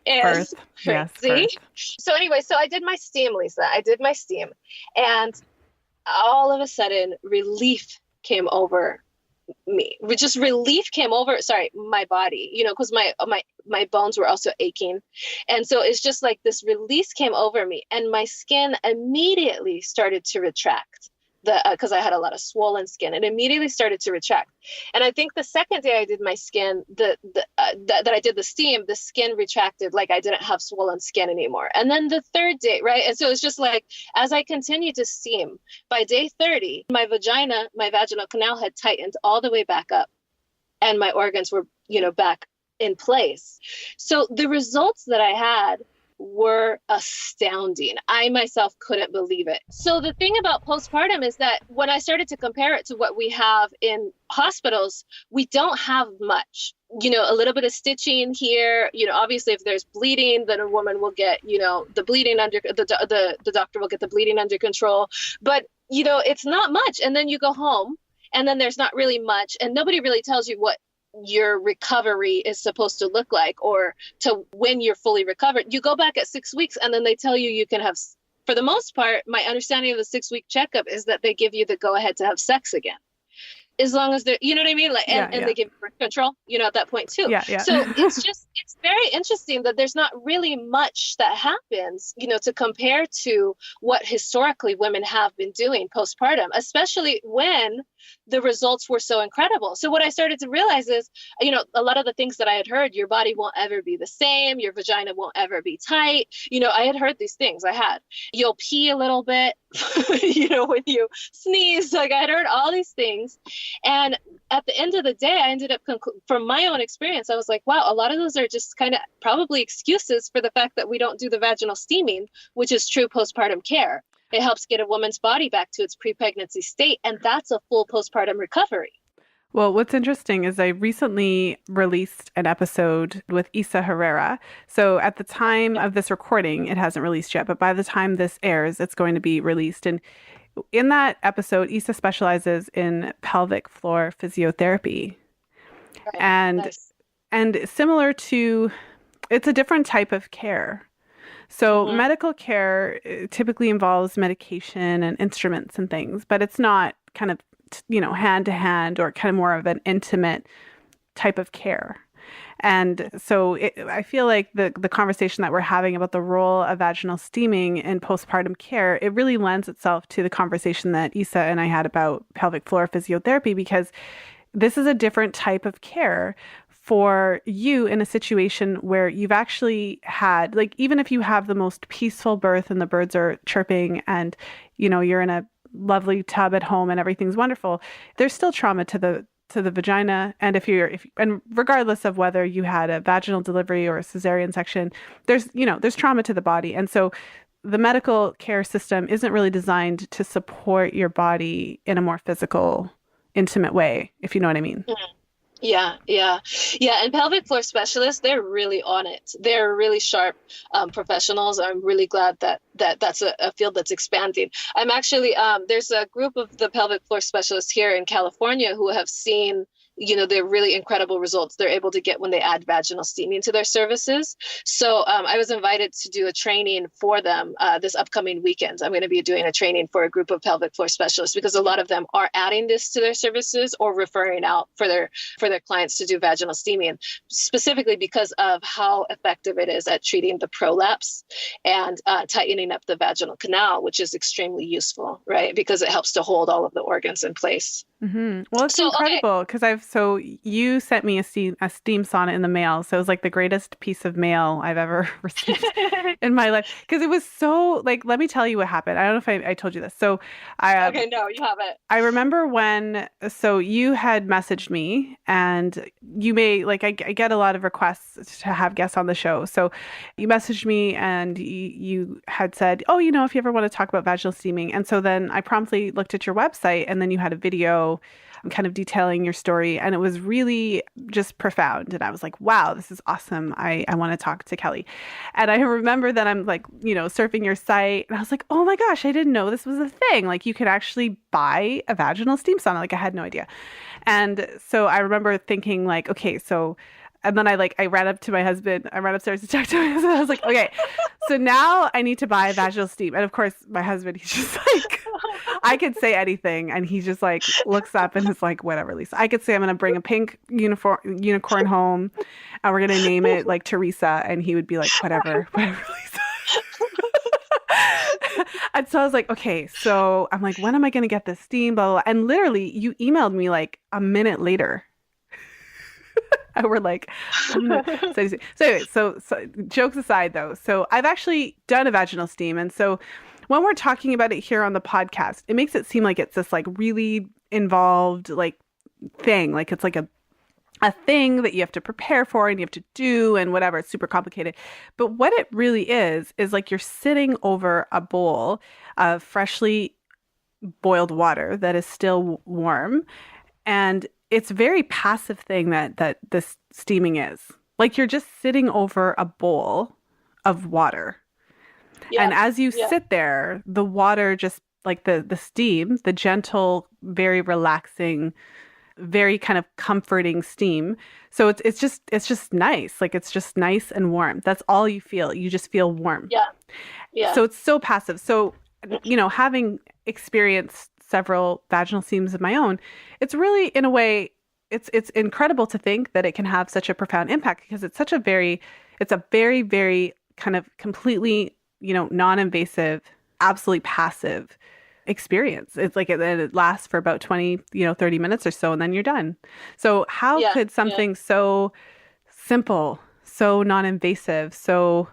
is crazy. Yes, birth. So anyway, so I did my steam, Lisa. I did my steam, and all of a sudden, relief came over me. Relief came over. Sorry, my body. Because my bones were also aching, and so it's just like this release came over me, and my skin immediately started to retract. Because I had a lot of swollen skin, and immediately started to retract. And I think the second day I did my skin, that I did the steam, the skin retracted, like I didn't have swollen skin anymore. And then the third day, right? And so it's just like, as I continued to steam, by day 30, my vaginal canal had tightened all the way back up, and my organs were, back in place. So the results that I had were astounding. I myself couldn't believe it. So the thing about postpartum is that when I started to compare it to what we have in hospitals, we don't have much. A little bit of stitching here. Obviously, if there's bleeding, then a woman will get, the bleeding under the doctor will get the bleeding under control. But it's not much. And then you go home, and then there's not really much, and nobody really tells you what your recovery is supposed to look like, or to when you're fully recovered. You go back at 6 weeks, and then they tell you can have, for the most part, my understanding of the 6-week checkup is that they give you the go ahead to have sex again, as long as they're, you know what I mean? Like, and they give you birth control, at that point too. Yeah. So it's very interesting that there's not really much that happens, to compare to what historically women have been doing postpartum, especially when the results were so incredible. So what I started to realize is, a lot of the things that I had heard, your body won't ever be the same, your vagina won't ever be tight. I had heard these things. You'll pee a little bit, when you sneeze. Like I had heard all these things. And at the end of the day, I ended up, from my own experience, I was like, wow, a lot of those are just kind of probably excuses for the fact that we don't do the vaginal steaming, which is true postpartum care. It helps get a woman's body back to its pre-pregnancy state, and that's a full postpartum recovery. Well, what's interesting is I recently released an episode with Isa Herrera. So at the time of this recording, it hasn't released yet, but by the time this airs, it's going to be released. And in that episode, Isa specializes in pelvic floor physiotherapy. Right. And Nice. and similar to, it's a different type of care. So medical care typically involves medication and instruments and things, but it's not kind of, hand to hand or kind of more of an intimate type of care. And so I feel like the conversation that we're having about the role of vaginal steaming in postpartum care, it really lends itself to the conversation that Isa and I had about pelvic floor physiotherapy, because this is a different type of care for you in a situation where you've actually had, like, even if you have the most peaceful birth and the birds are chirping and, you're in a lovely tub at home and everything's wonderful, there's still trauma to the vagina. And and regardless of whether you had a vaginal delivery or a cesarean section, there's trauma to the body. And so the medical care system isn't really designed to support your body in a more physical, intimate way, if you know what I mean. Yeah, yeah, yeah. And pelvic floor specialists, they're really on it. They're really sharp professionals. I'm really glad that's a field that's expanding. I'm actually, there's a group of the pelvic floor specialists here in California who have seen, the really incredible results they're able to get when they add vaginal steaming to their services. So I was invited to do a training for them this upcoming weekend. I'm going to be doing a training for a group of pelvic floor specialists because a lot of them are adding this to their services or referring out for their clients to do vaginal steaming, specifically because of how effective it is at treating the prolapse and tightening up the vaginal canal, which is extremely useful, right? Because it helps to hold all of the organs in place. Mm-hmm. Well, it's incredible because so you sent me a steam sauna in the mail. So it was like the greatest piece of mail I've ever received in my life. Because it was so, like, let me tell you what happened. I don't know if I told you this. So okay, no, you haven't. I remember so you had messaged me and you I get a lot of requests to have guests on the show. So you messaged me and you had said, oh, if you ever want to talk about vaginal steaming. And so then I promptly looked at your website and then you had a video kind of detailing your story. And it was really just profound. And I was like, wow, this is awesome. I want to talk to Keli. And I remember that I'm like, surfing your site. And I was like, oh my gosh, I didn't know this was a thing. Like you could actually buy a vaginal steam sauna. Like I had no idea. And so I remember thinking like, okay, so, and then I ran up to my husband. I ran upstairs to talk to my husband. I was like, okay, so now I need to buy a vaginal steam. And of course, my husband, he's just like, I could say anything. And he just like looks up and is like, whatever, Lisa. I could say I'm going to bring a pink unicorn home and we're going to name it like Teresa. And he would be like, whatever, Lisa. And so I was like, okay, so I'm like, when am I going to get this steam? Blah, blah, blah. And literally you emailed me like a minute later. And we're like, so anyway, so jokes aside though, so I've actually done a vaginal steam. And so when we're talking about it here on the podcast, it makes it seem like it's this like really involved like thing. Like it's like a thing that you have to prepare for and you have to do and whatever. It's super complicated. But what it really is like you're sitting over a bowl of freshly boiled water that is still warm. And it's a very passive thing that this steaming is. Like you're just sitting over a bowl of water. Yeah. And as you sit there, the water just like the steam, the gentle, very relaxing, very kind of comforting steam. So it's just nice. Like it's just nice and warm. That's all you feel. You just feel warm. Yeah. Yeah. So it's so passive. So, having experienced several vaginal steams of my own, it's really, in a way, it's incredible to think that it can have such a profound impact because it's a very, very kind of completely, non-invasive, absolutely passive experience. It's like it lasts for about 20, 30 minutes or so, and then you're done. So how Yeah, could yeah. something so simple, so non-invasive, so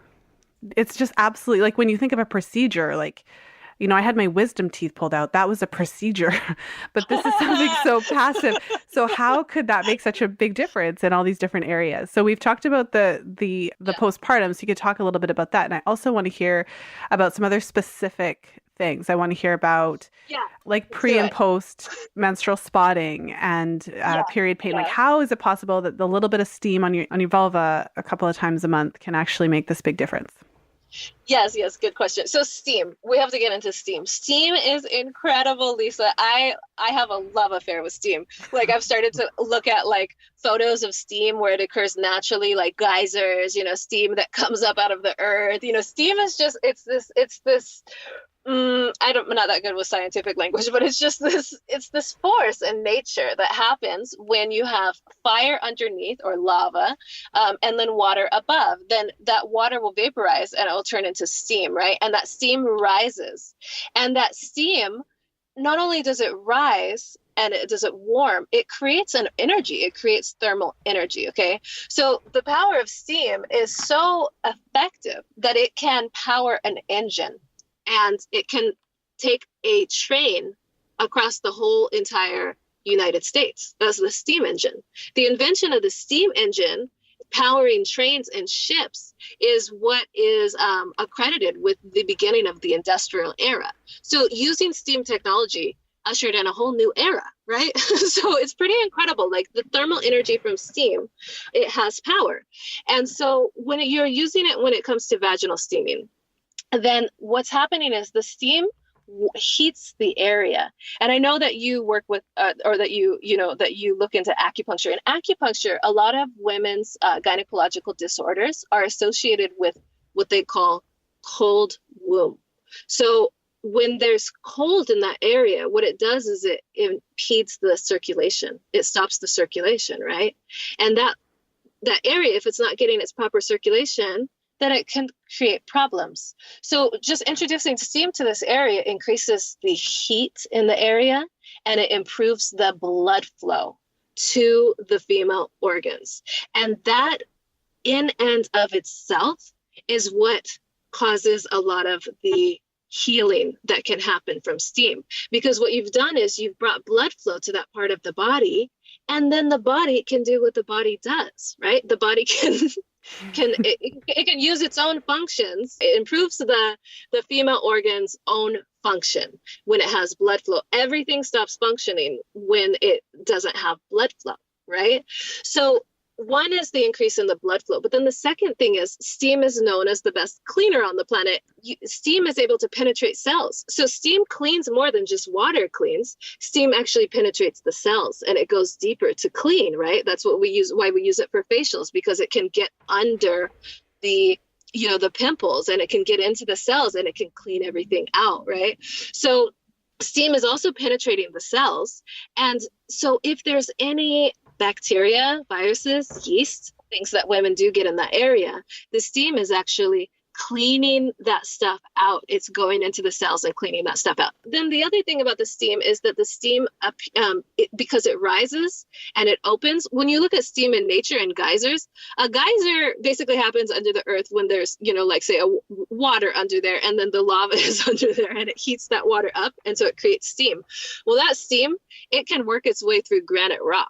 it's just absolutely like when you think of a procedure, like, I had my wisdom teeth pulled out. That was a procedure, but this is something so passive. So how could that make such a big difference in all these different areas? So we've talked about the Yeah, postpartum. So you could talk a little bit about that. And I also want to hear about some other specific things. I want to hear about yeah, like let's do pre and it. post menstrual spotting and Yeah, period pain. Like yeah. how is it possible that the little bit of steam on your vulva a couple of times a month can actually make this big difference? Yes, yes, good question. So steam, we have to get into steam. Steam is incredible, Lisa. I have a love affair with steam. Like I've started to look at like photos of steam where it occurs naturally, like geysers, steam that comes up out of the earth. Steam is just it's this I'm not that good with scientific language, but it's this force in nature that happens when you have fire underneath or lava, and then water above. Then that water will vaporize and it will turn into steam, right? And that steam rises. And that steam, not only does it rise and it does it warm, it creates an energy. It creates thermal energy, okay? So the power of steam is so effective that it can power an engine and it can take a train across the whole entire United States. That's the steam engine. The invention of the steam engine powering trains and ships is what is accredited with the beginning of the industrial era. So using steam technology ushered in a whole new era, right? So it's pretty incredible. Like the thermal energy from steam, it has power. And so when you're using it when it comes to vaginal steaming, then what's happening is the steam heats the area. And I know that you work with, or that that you look into acupuncture. In acupuncture, a lot of women's gynecological disorders are associated with what they call cold womb. So when there's cold in that area, what it does is it impedes the circulation. It stops the circulation, right? And that area, if it's not getting its proper circulation, then it can create problems. So just introducing steam to this area increases the heat in the area and it improves the blood flow to the female organs. And that in and of itself is what causes a lot of the healing that can happen from steam. Because what you've done is you've brought blood flow to that part of the body, and then the body can do what the body does, right? The body it can use its own functions. It improves the female organ's own function when it has blood flow. Everything stops functioning when it doesn't have blood flow, right? So one is the increase in the blood flow, but then the second thing is steam is known as the best cleaner on the planet. Steam is able to penetrate cells. So steam cleans more than just water cleans. Steam actually penetrates the cells and it goes deeper to clean, right? That's what we use, why we use it for facials, because it can get under the pimples and it can get into the cells and it can clean everything out, right? So steam is also penetrating the cells. And so if there's any bacteria, viruses, yeast, things that women do get in that area, the steam is actually cleaning that stuff out. It's going into the cells and cleaning that stuff out. Then the other thing about the steam is that the steam, because it rises and it opens, when you look at steam in nature and geysers, a geyser basically happens under the earth when there's, like say a water under there, and then the lava is under there and it heats that water up. And so it creates steam. Well, that steam, it can work its way through granite rock.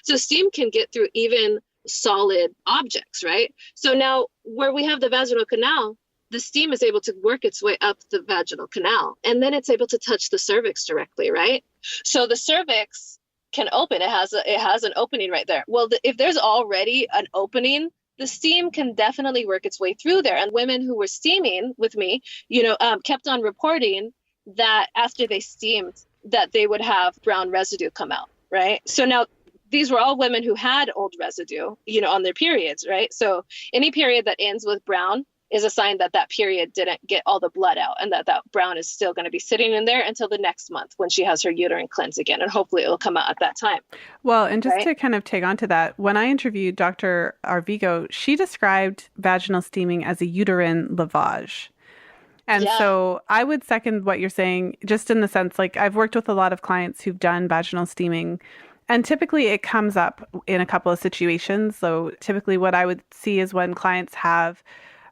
So steam can get through even solid objects, right? So now where we have the vaginal canal, the steam is able to work its way up the vaginal canal, and then it's able to touch the cervix directly, right? So the cervix can open. It has an opening right there. Well, if there's already an opening, the steam can definitely work its way through there. And women who were steaming with me, kept on reporting that after they steamed, that they would have brown residue come out, right? So now these were all women who had old residue, on their periods, right? So any period that ends with brown is a sign that that period didn't get all the blood out, and that brown is still going to be sitting in there until the next month when she has her uterine cleanse again. And hopefully it'll come out at that time. Well, and just to kind of take on to that, when I interviewed Dr. Arvigo, she described vaginal steaming as a uterine lavage. And so I would second what you're saying, just in the sense, like, I've worked with a lot of clients who've done vaginal steaming, and typically it comes up in a couple of situations. So typically what I would see is when clients have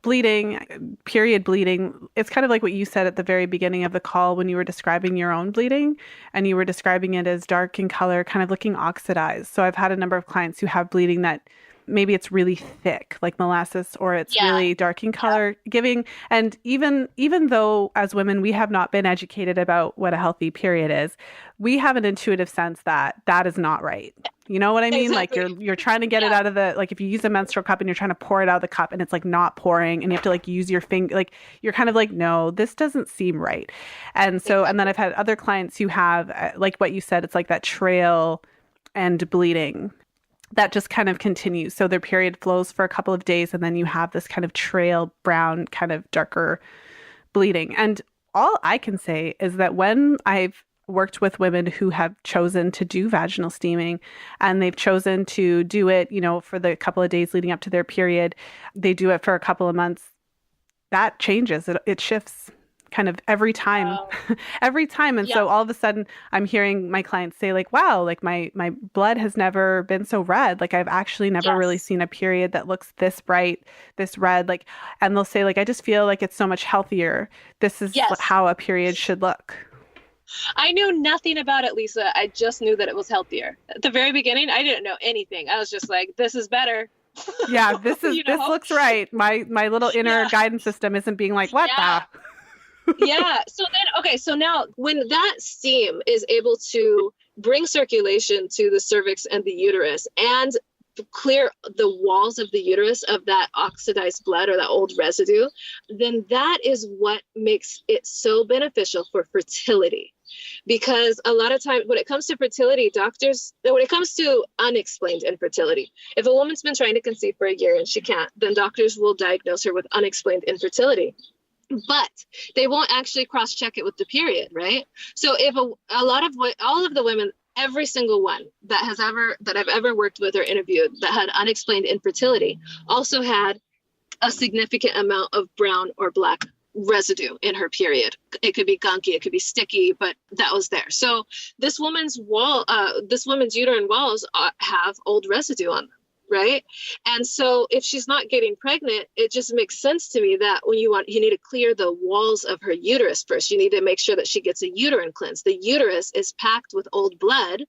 bleeding, period bleeding, it's kind of like what you said at the very beginning of the call when you were describing your own bleeding, and you were describing it as dark in color, kind of looking oxidized. So I've had a number of clients who have bleeding that maybe it's really thick, like molasses, or it's really dark in color giving. And even though as women, we have not been educated about what a healthy period is, we have an intuitive sense that that is not right. You know what I mean? Exactly. Like you're trying to get it out of the, like if you use a menstrual cup and you're trying to pour it out of the cup and it's like not pouring, and you have to like use your finger, like you're kind of like, no, this doesn't seem right. And so, and then I've had other clients who have, like what you said, it's like that trail and bleeding that just kind of continues. So their period flows for a couple of days, and then you have this kind of trail brown, kind of darker bleeding. And all I can say is that when I've worked with women who have chosen to do vaginal steaming, and they've chosen to do it, you know, for the couple of days leading up to their period, they do it for a couple of months, that changes. It shifts kind of every time. Wow. Every time. And so all of a sudden I'm hearing my clients say like, wow, like my blood has never been so red. Like I've actually never really seen a period that looks this bright, this red, like, and they'll say like, I just feel like it's so much healthier. This is how a period should look. I knew nothing about it, Lisa. I just knew that it was healthier. At the very beginning, I didn't know anything. I was just like, this is better. Yeah, this is, this looks right. My little inner guidance system isn't being like, what the? So then, okay, so now when that steam is able to bring circulation to the cervix and the uterus and clear the walls of the uterus of that oxidized blood or that old residue, then that is what makes it so beneficial for fertility. Because a lot of times when it comes to fertility, when it comes to unexplained infertility, if a woman's been trying to conceive for a year and she can't, then doctors will diagnose her with unexplained infertility. But they won't actually cross-check it with the period, right? So if all of the women, every single one that I've ever worked with or interviewed that had unexplained infertility also had a significant amount of brown or black residue in her period. It could be gunky, it could be sticky, but that was there. So this woman's uterine walls have old residue on them. Right. And so if she's not getting pregnant, it just makes sense to me that you need to clear the walls of her uterus first. You need to make sure that she gets a uterine cleanse. The uterus is packed with old blood.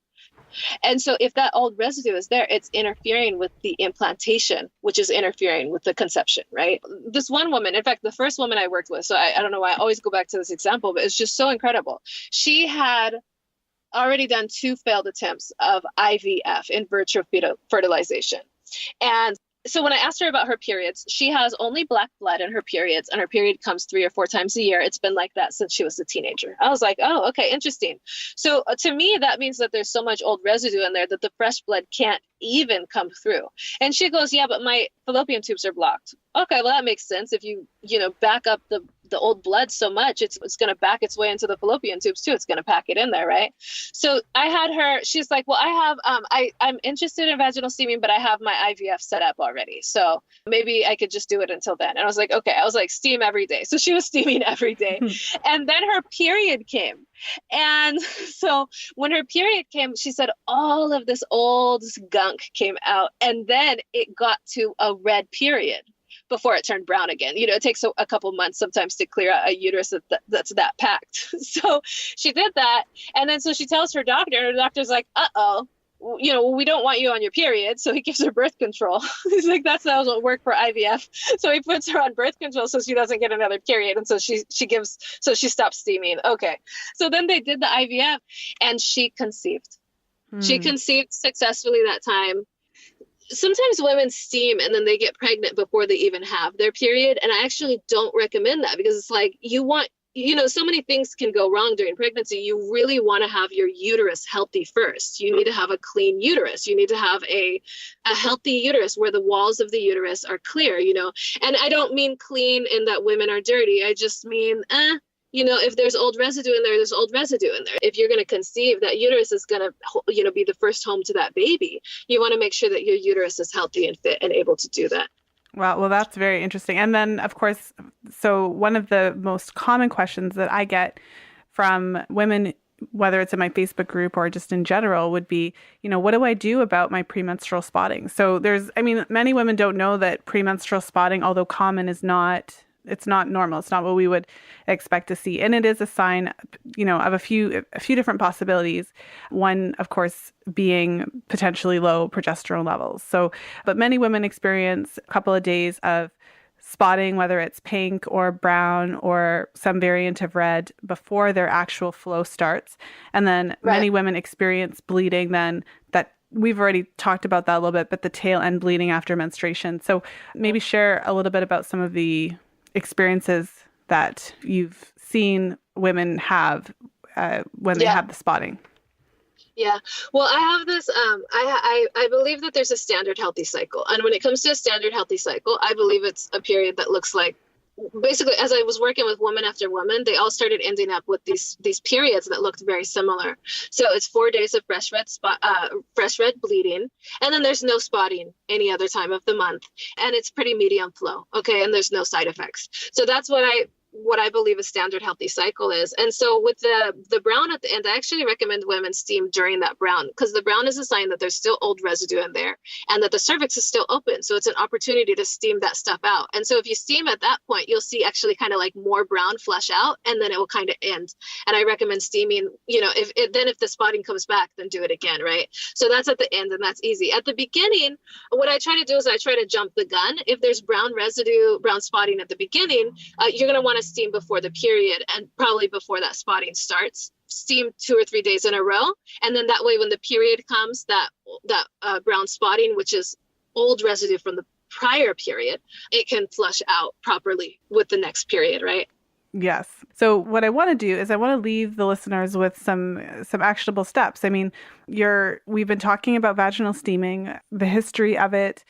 And so if that old residue is there, it's interfering with the implantation, which is interfering with the conception. Right. This one woman, in fact, the first woman I worked with, so I don't know why I always go back to this example, but it's just so incredible. She had already done 2 failed attempts of IVF, in vitro fertilization. And so when I asked her about her periods, she has only black blood in her periods, and her period comes 3 or 4 times a year. It's been like that since she was a teenager. I was like, oh, okay, interesting. So to me, that means that there's so much old residue in there that the fresh blood can't even come through. And she goes, yeah, but my fallopian tubes are blocked. Okay, well, that makes sense. If you back up the old blood so much, it's going to back its way into the fallopian tubes too. It's going to pack it in there, right? So I had her, she's like, well, I have, I'm interested in vaginal steaming, but I have my IVF set up already. So maybe I could just do it until then. And I was like, okay. I was like, steam every day. So she was steaming every day. And then her period came. And so when her period came, she said all of this old gunk came out, and then it got to a red period before it turned brown again. It takes a couple months sometimes to clear out a uterus that's that packed. So she did that. And then so she tells her doctor, and her doctor's like, uh-oh, we don't want you on your period. So he gives her birth control. He's like, that doesn't work for IVF. So he puts her on birth control so she doesn't get another period. And so she stops steaming. Okay. So then they did the IVF, and she conceived. She conceived successfully that time. Sometimes women steam and then they get pregnant before they even have their period. And I actually don't recommend that, because it's like, you want so many things can go wrong during pregnancy. You really want to have your uterus healthy first. You need to have a clean uterus. You need to have a healthy uterus where the walls of the uterus are clear, And I don't mean clean in that women are dirty. I just mean, if there's old residue in there, there's old residue in there. If you're going to conceive, that uterus is going to, be the first home to that baby. You want to make sure that your uterus is healthy and fit and able to do that. Well, that's very interesting. And then, of course, so one of the most common questions that I get from women, whether it's in my Facebook group or just in general, would be, what do I do about my premenstrual spotting? So many women don't know that premenstrual spotting, although common, it's not normal. It's not what we would expect to see. And it is a sign, of a few different possibilities. One, of course, being potentially low progesterone levels. So, but many women experience a couple of days of spotting, whether it's pink or brown or some variant of red, before their actual flow starts. And then many women experience bleeding then that we've already talked about that a little bit, but the tail end bleeding after menstruation. So maybe share a little bit about some of the experiences that you've seen women have when they have the spotting. Yeah. Well, I have this, I believe that there's a standard healthy cycle. And when it comes to a standard healthy cycle, I believe it's a period that looks like, basically, as I was working with woman after woman, they all started ending up with these periods that looked very similar. So it's 4 days of fresh red bleeding, and then there's no spotting any other time of the month, and it's pretty medium flow. Okay, and there's no side effects. So that's what I believe a standard healthy cycle is. And so with the brown at the end, I actually recommend women steam during that brown, because the brown is a sign that there's still old residue in there and that the cervix is still open. So it's an opportunity to steam that stuff out. And so if you steam at that point, you'll see actually kind of like more brown flush out, and then it will kind of end. And I recommend steaming, if the spotting comes back, then do it again, right? So that's at the end, and that's easy. At the beginning, what I try to do is I try to jump the gun. If there's brown residue, brown spotting at the beginning, you're going to want to steam before the period, and probably before that spotting starts. Steam 2 or 3 days in a row, and then that way when the period comes, that brown spotting, which is old residue from the prior period, it can flush out properly with the next period, right? Yes. So what I want to do is I want to leave the listeners with some actionable steps. I mean, we've been talking about vaginal steaming, the history of it.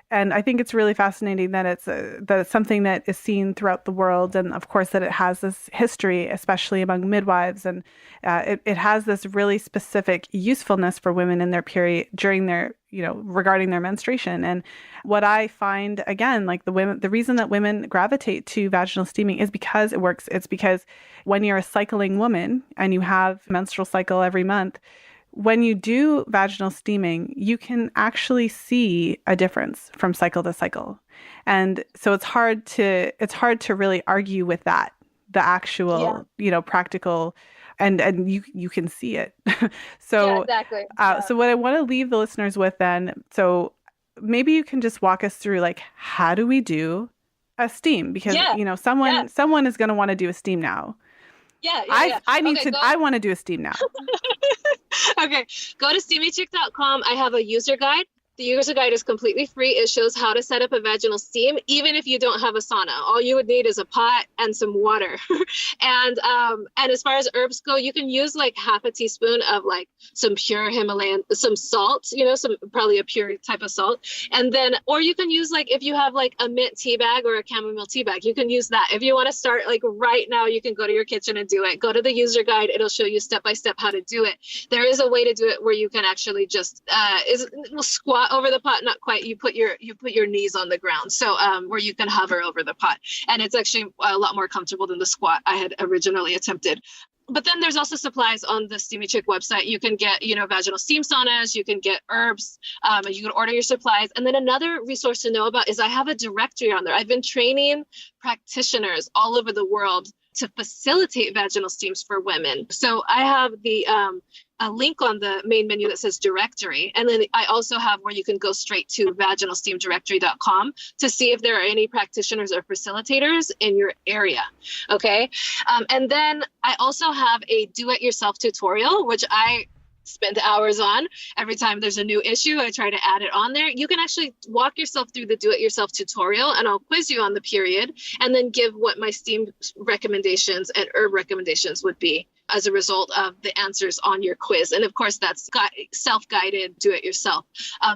And I think it's really fascinating that it's something that is seen throughout the world, and of course that it has this history, especially among midwives, and it has this really specific usefulness for women in their period during their, regarding their menstruation. And what I find, again, like the reason that women gravitate to vaginal steaming is because it works. It's because when you're a cycling woman and you have menstrual cycle every month, when you do vaginal steaming, you can actually see a difference from cycle to cycle. And so it's hard to really argue with that, the actual, practical, and you can see it. So, yeah, exactly. So what I want to leave the listeners with then, so maybe you can just walk us through, like, how do we do a steam? Because, someone is going to want to do a steam now. I want to do a steam now. Okay, go to steamychick.com. I have a user guide. The user guide is completely free. It shows how to set up a vaginal steam, even if you don't have a sauna. All you would need is a pot and some water. And as far as herbs go, you can use like half a teaspoon of like some pure Himalayan, some salt, probably a pure type of salt. And then, or you can use like, if you have like a mint tea bag or a chamomile tea bag, you can use that. If you want to start like right now, you can go to your kitchen and do it. Go to the user guide. It'll show you step by step how to do it. There is a way to do it where you can actually just squat over the pot, not quite. You put your knees on the ground, so where you can hover over the pot, and it's actually a lot more comfortable than the squat I had originally attempted. But then there's also supplies on the Steamy Chick website. You can get, vaginal steam saunas, you can get herbs, and you can order your supplies. And then another resource to know about is I have a directory on there. I've been training practitioners all over the world to facilitate vaginal steams for women. So I have a link on the main menu that says directory. And then I also have where you can go straight to vaginalsteamdirectory.com to see if there are any practitioners or facilitators in your area. Okay. And then I also have a do-it-yourself tutorial, which I spend hours on. Every time there's a new issue, I try to add it on there. You can actually walk yourself through the do-it-yourself tutorial, and I'll quiz you on the period and then give what my steam recommendations and herb recommendations would be as a result of the answers on your quiz. And of course, that's self-guided, do it yourself.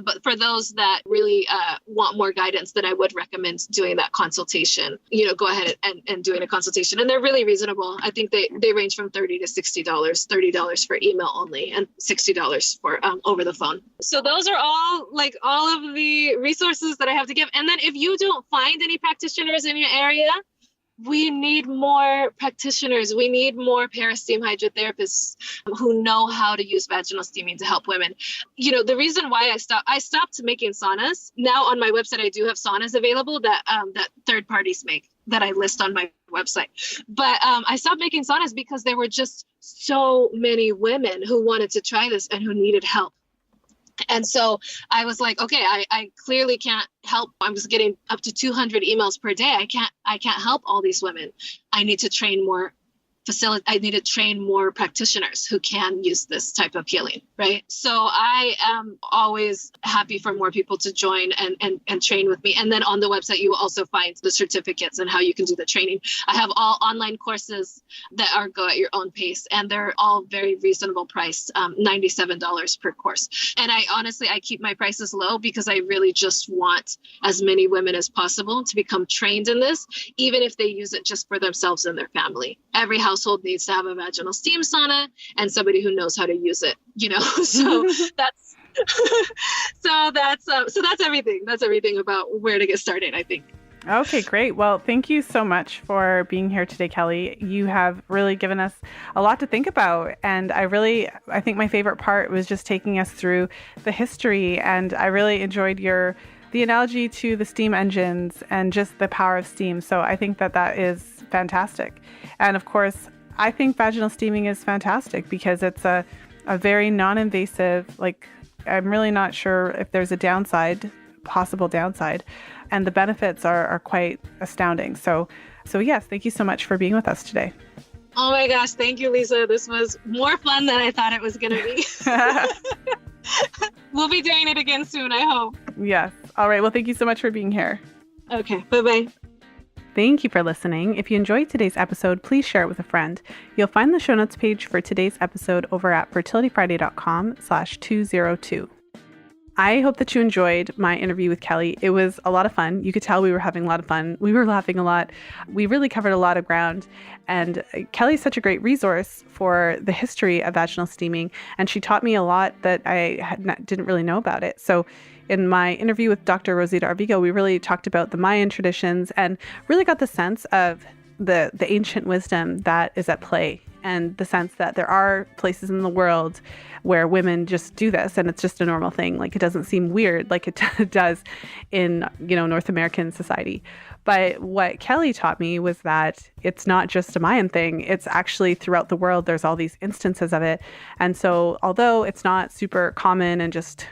But for those that really want more guidance, then I would recommend doing that consultation. Go ahead and doing a consultation. And they're really reasonable. I think they range from $30 to $60, $30 for email only and $60 for over the phone. So those are all of the resources that I have to give. And then if you don't find any practitioners in your area, we need more practitioners. We need more Peristeam hydrotherapists who know how to use vaginal steaming to help women. The reason why I stopped making saunas. Now on my website, I do have saunas available that third parties make that I list on my website. But I stopped making saunas because there were just so many women who wanted to try this and who needed help. And so I was like, okay, I clearly can't help. I was getting up to 200 emails per day. I can't help all these women. I need to train more I need to train more practitioners who can use this type of healing, right? So I am always happy for more people to join and train with me. And then on the website, you will also find the certificates and how you can do the training. I have all online courses that go at your own pace, and they're all very reasonable priced, $97 per course. And I keep my prices low because I really just want as many women as possible to become trained in this, even if they use it just for themselves and their family. Every household needs to have a vaginal steam sauna and somebody who knows how to use it, so that's everything. That's everything about where to get started, I think. Okay, great. Well, thank you so much for being here today, Keli. You have really given us a lot to think about. And I think my favorite part was just taking us through the history. And I really enjoyed the analogy to the steam engines and just the power of steam. So I think that is fantastic. And of course, I think vaginal steaming is fantastic because it's a very non-invasive, I'm really not sure if there's a possible downside, and the benefits are quite astounding. So yes, thank you so much for being with us today. Oh my gosh, thank you, Lisa. This was more fun than I thought it was going to be. We'll be doing it again soon, I hope. Yes. All right. Well, thank you so much for being here. Okay. Bye-bye. Thank you for listening. If you enjoyed today's episode, please share it with a friend. You'll find the show notes page for today's episode over at fertilityfriday.com/202. I hope that you enjoyed my interview with Keli. It was a lot of fun. You could tell we were having a lot of fun. We were laughing a lot. We really covered a lot of ground. And Keli is such a great resource for the history of vaginal steaming. And she taught me a lot that I didn't really know about it. So in my interview with Dr. Rosita Arvigo, we really talked about the Mayan traditions and really got the sense of the ancient wisdom that is at play, and the sense that there are places in the world where women just do this and it's just a normal thing. It doesn't seem weird like it does in, North American society. But what Keli taught me was that it's not just a Mayan thing. It's actually throughout the world, there's all these instances of it. And so although it's not super common and just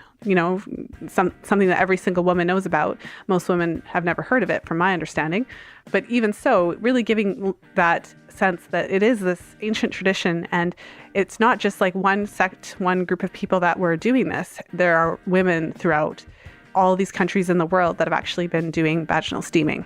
something that every single woman knows about, most women have never heard of it from my understanding. But even so, really giving that sense that it is this ancient tradition, and it's not just one sect, one group of people that were doing this. There are women throughout all these countries in the world that have actually been doing vaginal steaming.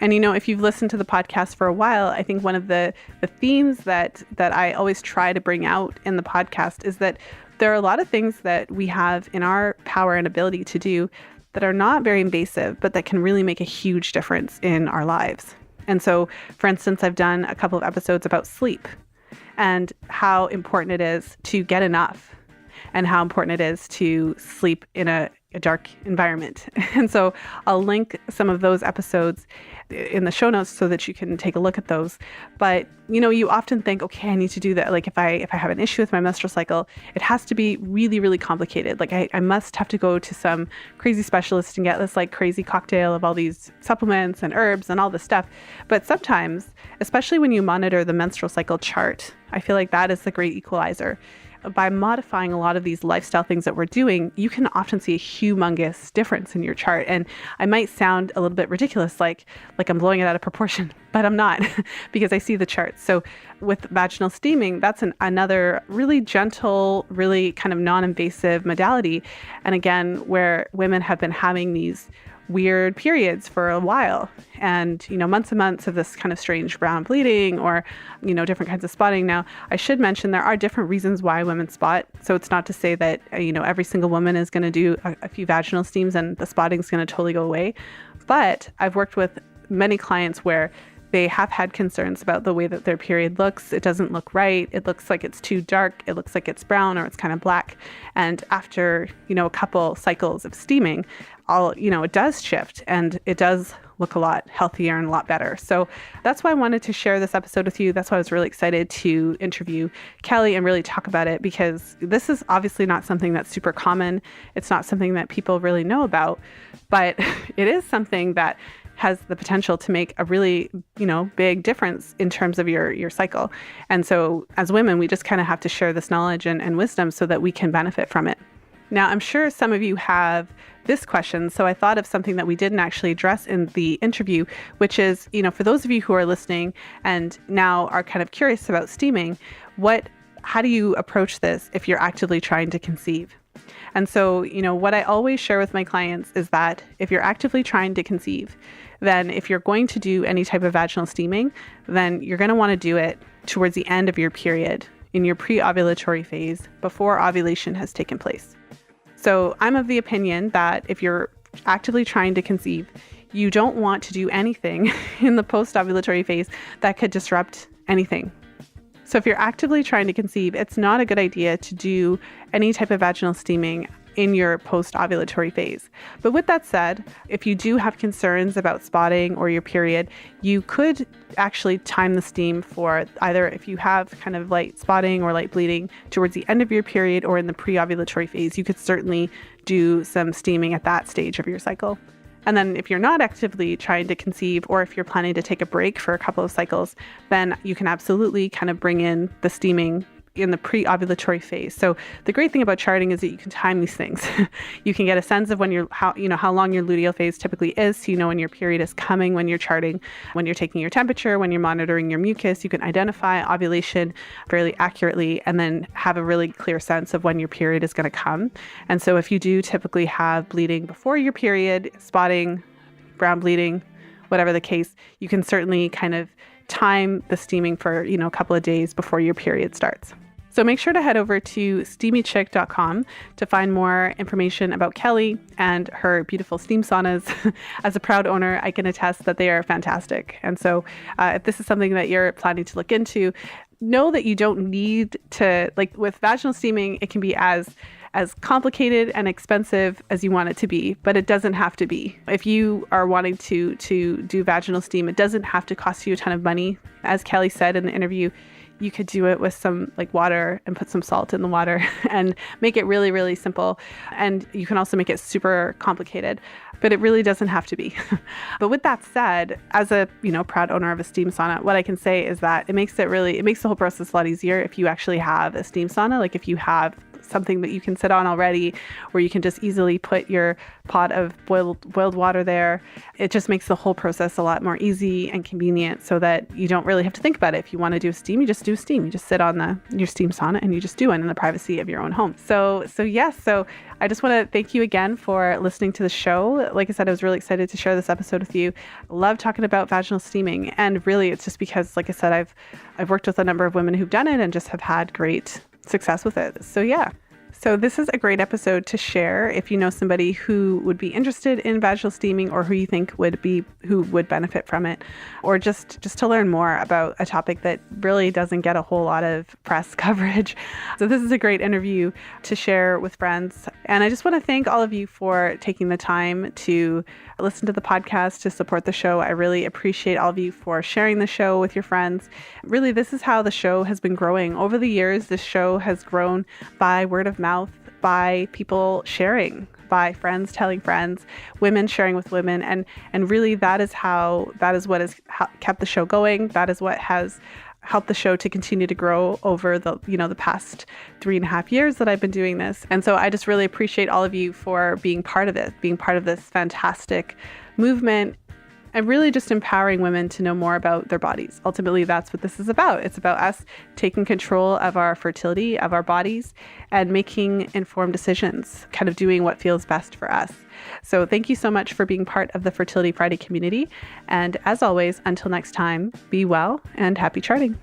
And, if you've listened to the podcast for a while, I think one of the themes that I always try to bring out in the podcast is that there are a lot of things that we have in our power and ability to do that are not very invasive, but that can really make a huge difference in our lives. And so, for instance, I've done a couple of episodes about sleep and how important it is to get enough and how important it is to sleep in a dark environment. And so I'll link some of those episodes in the show notes so that you can take a look at those. But, you often think, okay, I need to do that. If I have an issue with my menstrual cycle, it has to be really, really complicated. I must have to go to some crazy specialist and get this crazy cocktail of all these supplements and herbs and all this stuff. But sometimes, especially when you monitor the menstrual cycle chart, I feel like that is the great equalizer. by modifying a lot of these lifestyle things that we're doing, you can often see a humongous difference in your chart. And I might sound a little bit ridiculous, like I'm blowing it out of proportion, but I'm not because I see the charts. So with vaginal steaming, that's another really gentle, really kind of non-invasive modality. And again, where women have been having these weird periods for a while and, months and months of this kind of strange brown bleeding or, different kinds of spotting. Now, I should mention there are different reasons why women spot. So it's not to say that, every single woman is going to do a few vaginal steams and the spotting is going to totally go away. But I've worked with many clients where they have had concerns about the way that their period looks. It doesn't look right. It looks like it's too dark. It looks like it's brown or it's kind of black. And after, a couple cycles of steaming, it does shift and it does look a lot healthier and a lot better. So that's why I wanted to share this episode with you. That's why I was really excited to interview Keli and really talk about it, because this is obviously not something that's super common. It's not something that people really know about, but it is something that has the potential to make a really, big difference in terms of your cycle. And so as women, we just kind of have to share this knowledge and wisdom so that we can benefit from it. Now, I'm sure some of you have this question, so I thought of something that we didn't actually address in the interview, which is, for those of you who are listening and now are kind of curious about steaming, how do you approach this if you're actively trying to conceive? And so, what I always share with my clients is that if you're actively trying to conceive, then if you're going to do any type of vaginal steaming, then you're going to want to do it towards the end of your period, in your pre-ovulatory phase, before ovulation has taken place. So I'm of the opinion that if you're actively trying to conceive, you don't want to do anything in the post-ovulatory phase that could disrupt anything. So if you're actively trying to conceive, it's not a good idea to do any type of vaginal steaming in your post-ovulatory phase. But with that said, if you do have concerns about spotting or your period, you could actually time the steam for either if you have kind of light spotting or light bleeding towards the end of your period or in the pre-ovulatory phase, you could certainly do some steaming at that stage of your cycle. And then if you're not actively trying to conceive, or if you're planning to take a break for a couple of cycles, then you can absolutely kind of bring in the steaming in the pre-ovulatory phase. So the great thing about charting is that you can time these things. You can get a sense of how long your luteal phase typically is, so you know when your period is coming when you're charting, when you're taking your temperature, when you're monitoring your mucus. You can identify ovulation fairly accurately and then have a really clear sense of when your period is going to come. And so if you do typically have bleeding before your period, spotting, brown bleeding, whatever the case, you can certainly kind of time the steaming for, a couple of days before your period starts. So make sure to head over to steamychick.com to find more information about Keli and her beautiful steam saunas. As a proud owner, I can attest that they are fantastic. And so if this is something that you're planning to look into, know that you don't need to, with vaginal steaming, it can be as complicated and expensive as you want it to be, but it doesn't have to be. If you are wanting to do vaginal steam, it doesn't have to cost you a ton of money. As Keli said in the interview, you could do it with some water and put some salt in the water and make it really, really simple. And you can also make it super complicated, but it really doesn't have to be. But with that said, as a, proud owner of a steam sauna, what I can say is that it makes the whole process a lot easier if you actually have a steam sauna. Like if you have something that you can sit on already, where you can just easily put your pot of boiled water there. It just makes the whole process a lot more easy and convenient, so that you don't really have to think about it. If you want to do steam, you just do steam. You just sit on your steam sauna and you just do it in the privacy of your own home. So I just want to thank you again for listening to the show. Like I said, I was really excited to share this episode with you. I love talking about vaginal steaming, and really it's just because, like I said, I've worked with a number of women who've done it and just have had great success with it. So this is a great episode to share if you know somebody who would be interested in vaginal steaming, or who you think who would benefit from it, or just to learn more about a topic that really doesn't get a whole lot of press coverage. So this is a great interview to share with friends. And I just want to thank all of you for taking the time to listen to the podcast, to support the show. I really appreciate all of you for sharing the show with your friends. Really, this is how the show has been growing. Over the years, this show has grown by word of mouth, by people sharing, by friends telling friends, women sharing with women. And really that is what has kept the show going. That is what has helped the show to continue to grow over the past 3.5 years that I've been doing this. And so I just really appreciate all of you for being part of it, being part of this fantastic movement, and really just empowering women to know more about their bodies. Ultimately, that's what this is about. It's about us taking control of our fertility, of our bodies, and making informed decisions, kind of doing what feels best for us. So thank you so much for being part of the Fertility Friday community. And as always, until next time, be well and happy charting.